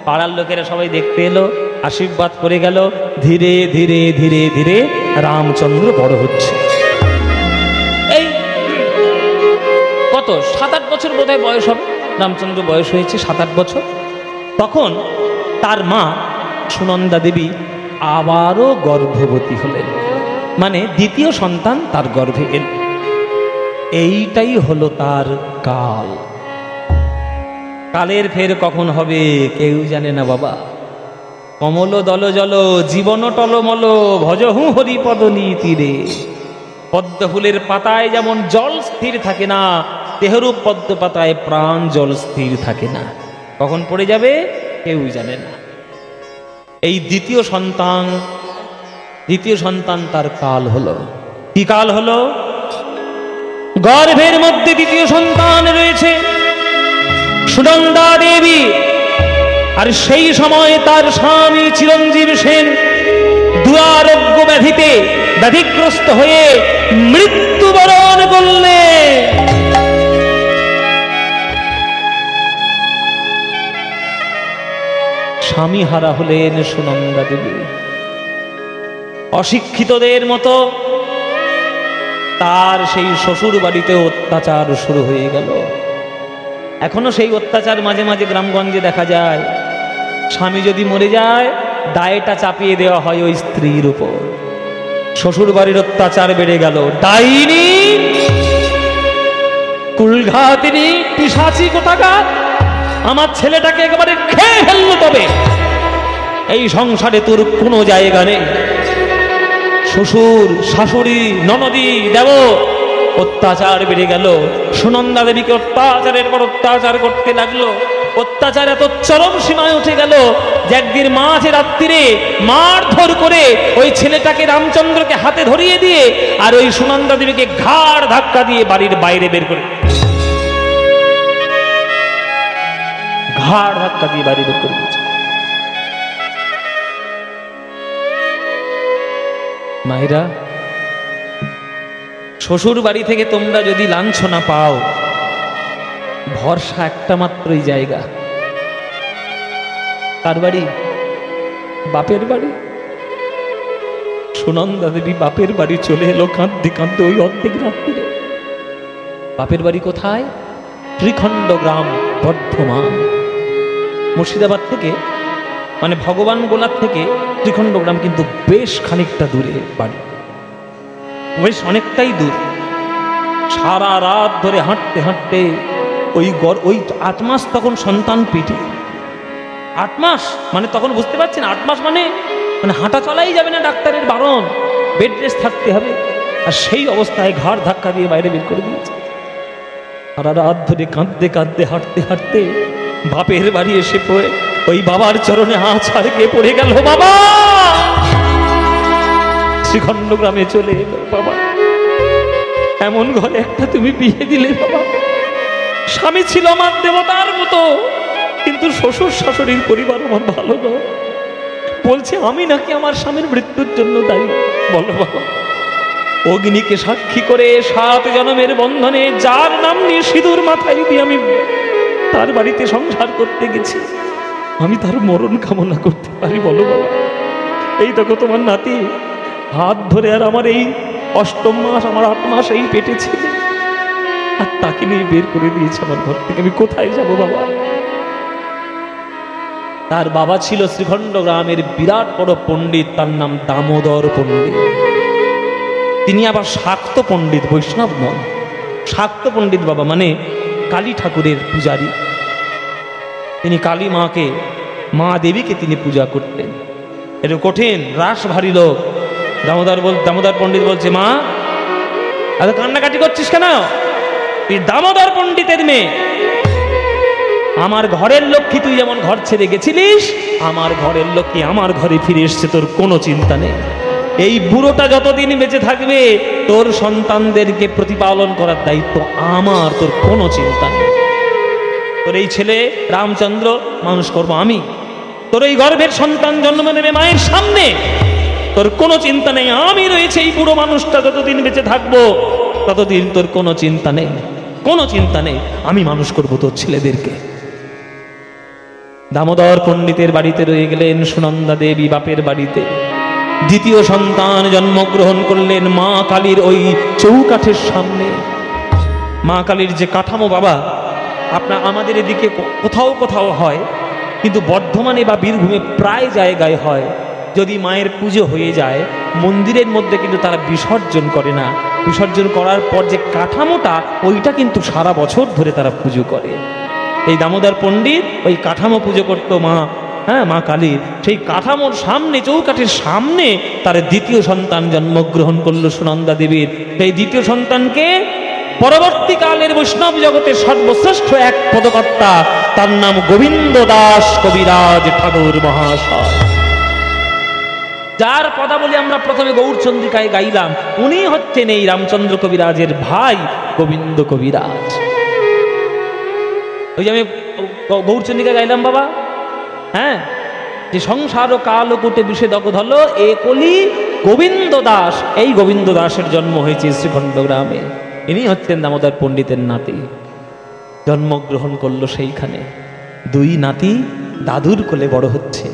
পাড়ার লোকেরা সবাই দেখতে এলো, আশীর্বাদ করে গেল। ধীরে ধীরে ধীরে ধীরে রামচন্দ্র বড় হচ্ছে। এই কত 7-8 বছর বোধহয় বয়স হবে, রামচন্দ্র বয়স হয়েছে 7-8 বছর। তখন তার মা সুনন্দা দেবী আবারও গর্ভবতী হলেন, মানে দ্বিতীয় সন্তান তার গর্ভে এল। এইটাই হলো তার কাল। কালের ফের কখন হবে কেউ জানে না বাবা। কমল দল জল জীবন টলমল ভজহু হরিপদ তীরে। পদ্ম ফুলের পাতায় যেমন জল স্থির থাকে না, দেহরূপ পদ্ম পাতায় প্রাণ জল স্থির থাকে না। কখন পড়ে যাবে কেউ জানে না। এই দ্বিতীয় সন্তান তার কাল হলো। কি কাল হলো? গর্ভের মধ্যে দ্বিতীয় সন্তান রয়েছে সুনন্দা দেবী। আর সেই সময় তার স্বামী চিরঞ্জীব সেন দুরারোগ্য ব্যাধিতে ব্যাধিগ্রস্ত হয়ে মৃত্যুবরণ করলেন। স্বামী হারা হলেন সুনন্দা দেবী। অশিক্ষিতদের মতো তার সেই শ্বশুর বাড়িতে অত্যাচার শুরু হয়ে গেল। এখনো সেই অত্যাচার মাঝে মাঝে গ্রামগঞ্জে দেখা যায়। স্বামী যদি মরে যায়, দায়টা চাপিয়ে দেওয়া হয় ওই স্ত্রীর উপর। শ্বশুর বাড়ির অত্যাচার বেড়ে গেল। ডাইনি, কুলঘাতিনী, পিশাচি কোথাকার, আমার ছেলেটাকে একেবারে খেয়ে ফেললো, তবে এই সংসারে তোর কোনো জায়গা নেই। শ্বশুর, শাশুড়ি, ননদি, দেব অত্যাচার বেড়ে গেল। সুনন্দা দেবীকে অত্যাচারের পর অত্যাচার করতে লাগলো। অত্যাচার এত চরম সীমায় উঠে গেল যে একদিন মাঝে রাত্রিরে মারধর করে ওই ছেলেটাকে রামচন্দ্রকে হাতে ধরিয়ে দিয়ে আর ওই সুনন্দা দেবীকে ঘাড় ধাক্কা দিয়ে বাড়ির বাইরে বের করে, ঘাড় ধাক্কা দিয়ে বাড়ি বের করে দিয়েছে। মায়েরা, শ্বশুর বাড়ি থেকে তোমরা যদি লাঞ্ছনা পাও, ভরসা একটা মাত্রই জায়গা। কার বাড়ি? বাপের বাড়ি। সুনন্দা দেবী বাপের বাড়ি চলে এলো কাঁদতে কাঁদতে ওই অর্ধেক রাত্রিরে। বাপের বাড়ি কোথায়? ত্রিখণ্ড গ্রাম, বর্ধমান। মুর্শিদাবাদ থেকে মানে ভগবান গোলার থেকে ত্রিখণ্ড গ্রাম কিন্তু বেশ খানিকটা দূরে বাড়ি, বেশ অনেকটাই দূর। সারা রাত ধরে হাঁটতে হাঁটতে ওই 8 মাস তখন সন্তান পেটে। 8 মাস মানে তখন বুঝতে পারছেন 8 মাস মানে হাঁটা চলাই যাবে না, ডাক্তারের বারণ, বেড রেস্ট থাকতে হবে। আর সেই অবস্থায় ঘাড় ধাক্কা দিয়ে বাইরে বের করে দিয়েছে। সারা রাত ধরে কাঁদতে কাঁদতে হাঁটতে হাঁটতে বাপের বাড়ি এসে পড়ে ওই বাবার চরণে আছাড় খেয়ে পড়ে গেল। বাবা শ্রীখণ্ড গ্রামে চলে এলো। বাবা এমন ঘরে একটা তুমি বিয়ে দিলে বাবা। স্বামী ছিল আমার দেবতার মতো, কিন্তু শ্বশুর শাশুড়ির পরিবার আমার ভালো নয়। বলছে আমি নাকি আমার স্বামীর মৃত্যুর জন্য দায়ী। বলো বাবা, অগ্নিকে সাক্ষী করে 7 জন্মের বন্ধনে যার নাম নিয়ে সিঁদুর মাথায় দিয়ে আমি তার বাড়িতে সংসার করতে গেছি, আমি তার মরণ কামনা করতে পারি? বলো বাবা। এই দেখো তোমার নাতি হাত ধরে, আর আমার এই 8ম মাস, আমার 8 মাস এই পেটে ছিল, আর তাকে নিয়ে বের করে দিয়েছে আমার ঘর থেকে। আমি কোথায় যাব বাবা? তার বাবা ছিল শ্রীখণ্ড গ্রামের বিরাট বড় পণ্ডিত, তার নাম দামোদর পণ্ডিত। তিনি আবার শাক্ত পণ্ডিত, বৈষ্ণব নন, শাক্ত পণ্ডিত বাবা, মানে কালী ঠাকুরের পূজারী। তিনি কালী মাকে, মা দেবীকে তিনি পূজা করতেন। এটা কঠিন রাস ভারী লোক। দামোদর পণ্ডিত বলছে, মা এত কান্নাকাটি করছিস কেন? তুই দামোদর পণ্ডিতের মেয়ে, আমার ঘরের লক্ষ্মী, তুই যেমন ঘর ছেড়ে গেছিলিস, আমার ঘরের লক্ষ্মী আমার ঘরে ফিরে এসছে, তোর কোনো চিন্তা নেই। এই বুড়োটা যতদিন বেঁচে থাকবে তোর সন্তানদেরকে প্রতিপালন করার দায়িত্ব আমার, তোর কোনো চিন্তা নেই। তোর এই ছেলে রামচন্দ্র মানুষ করবো আমি, তোর এই গর্ভের সন্তান জন্ম নেবে মায়ের সামনে, তোর কোনো চিন্তা নেই। আমি রয়েছে, এই বুড়ো মানুষটা যতদিন বেঁচে থাকবো ততদিন তোর কোনো চিন্তা নেই, কোনো চিন্তা নেই। আমি মানুষ করবো তোর ছেলেদেরকে। দামোদর পণ্ডিতের বাড়িতে রয়ে গেলেন সুনন্দা দেবী বাপের বাড়িতে। দ্বিতীয় সন্তান জন্মগ্রহণ করলেন মা কালীর ওই চৌকাঠের সামনে। মা কালীর যে কাঠামো বাবা, আমাদের এদিকে কোথাও কোথাও হয়, কিন্তু বর্ধমানে বা বীরভূমে প্রায় জায়গায় হয়। যদি মায়ের পুজো হয়ে যায় মন্দিরের মধ্যে কিন্তু তারা বিসর্জন করে না, বিসর্জন করার পর যে কাঠামোটা ওইটা কিন্তু সারা বছর ধরে তারা পুজো করে। এই দামোদর পণ্ডিত ওই কাঠামো পুজো করতো মা, মা কালীর। সেই কাঠামোর সামনে, চৌকাঠের সামনে তার দ্বিতীয় সন্তান জন্মগ্রহণ করলো সুনন্দা দেবীর। সেই দ্বিতীয় সন্তানকে পরবর্তীকালের বৈষ্ণব জগতের সর্বশ্রেষ্ঠ এক পদকর্তা, তার নাম গোবিন্দ দাস কবিরাজ ঠাকুর মহাশয়। যার পদাবলী আমরা প্রথমে গৌরচন্দ্রিকায় গাইলাম, উনি হচ্ছেন এই রামচন্দ্র কবিরাজের ভাই গোবিন্দ কবিরাজ। ওই যে আমি গৌরচন্দ্রিকা গাইলাম বাবা, যে সংসার কাল কুটে বিষে দগ্ধ হলো এ কলি গোবিন্দ দাস। এই গোবিন্দ দাসের জন্ম হয়েছে শ্রীখণ্ড গ্রামে। ইনি হচ্ছেন দামোদর পণ্ডিতের নাতি, জন্মগ্রহণ করলো সেইখানে। 2 নাতি দাদুর কোলে বড় হচ্ছে।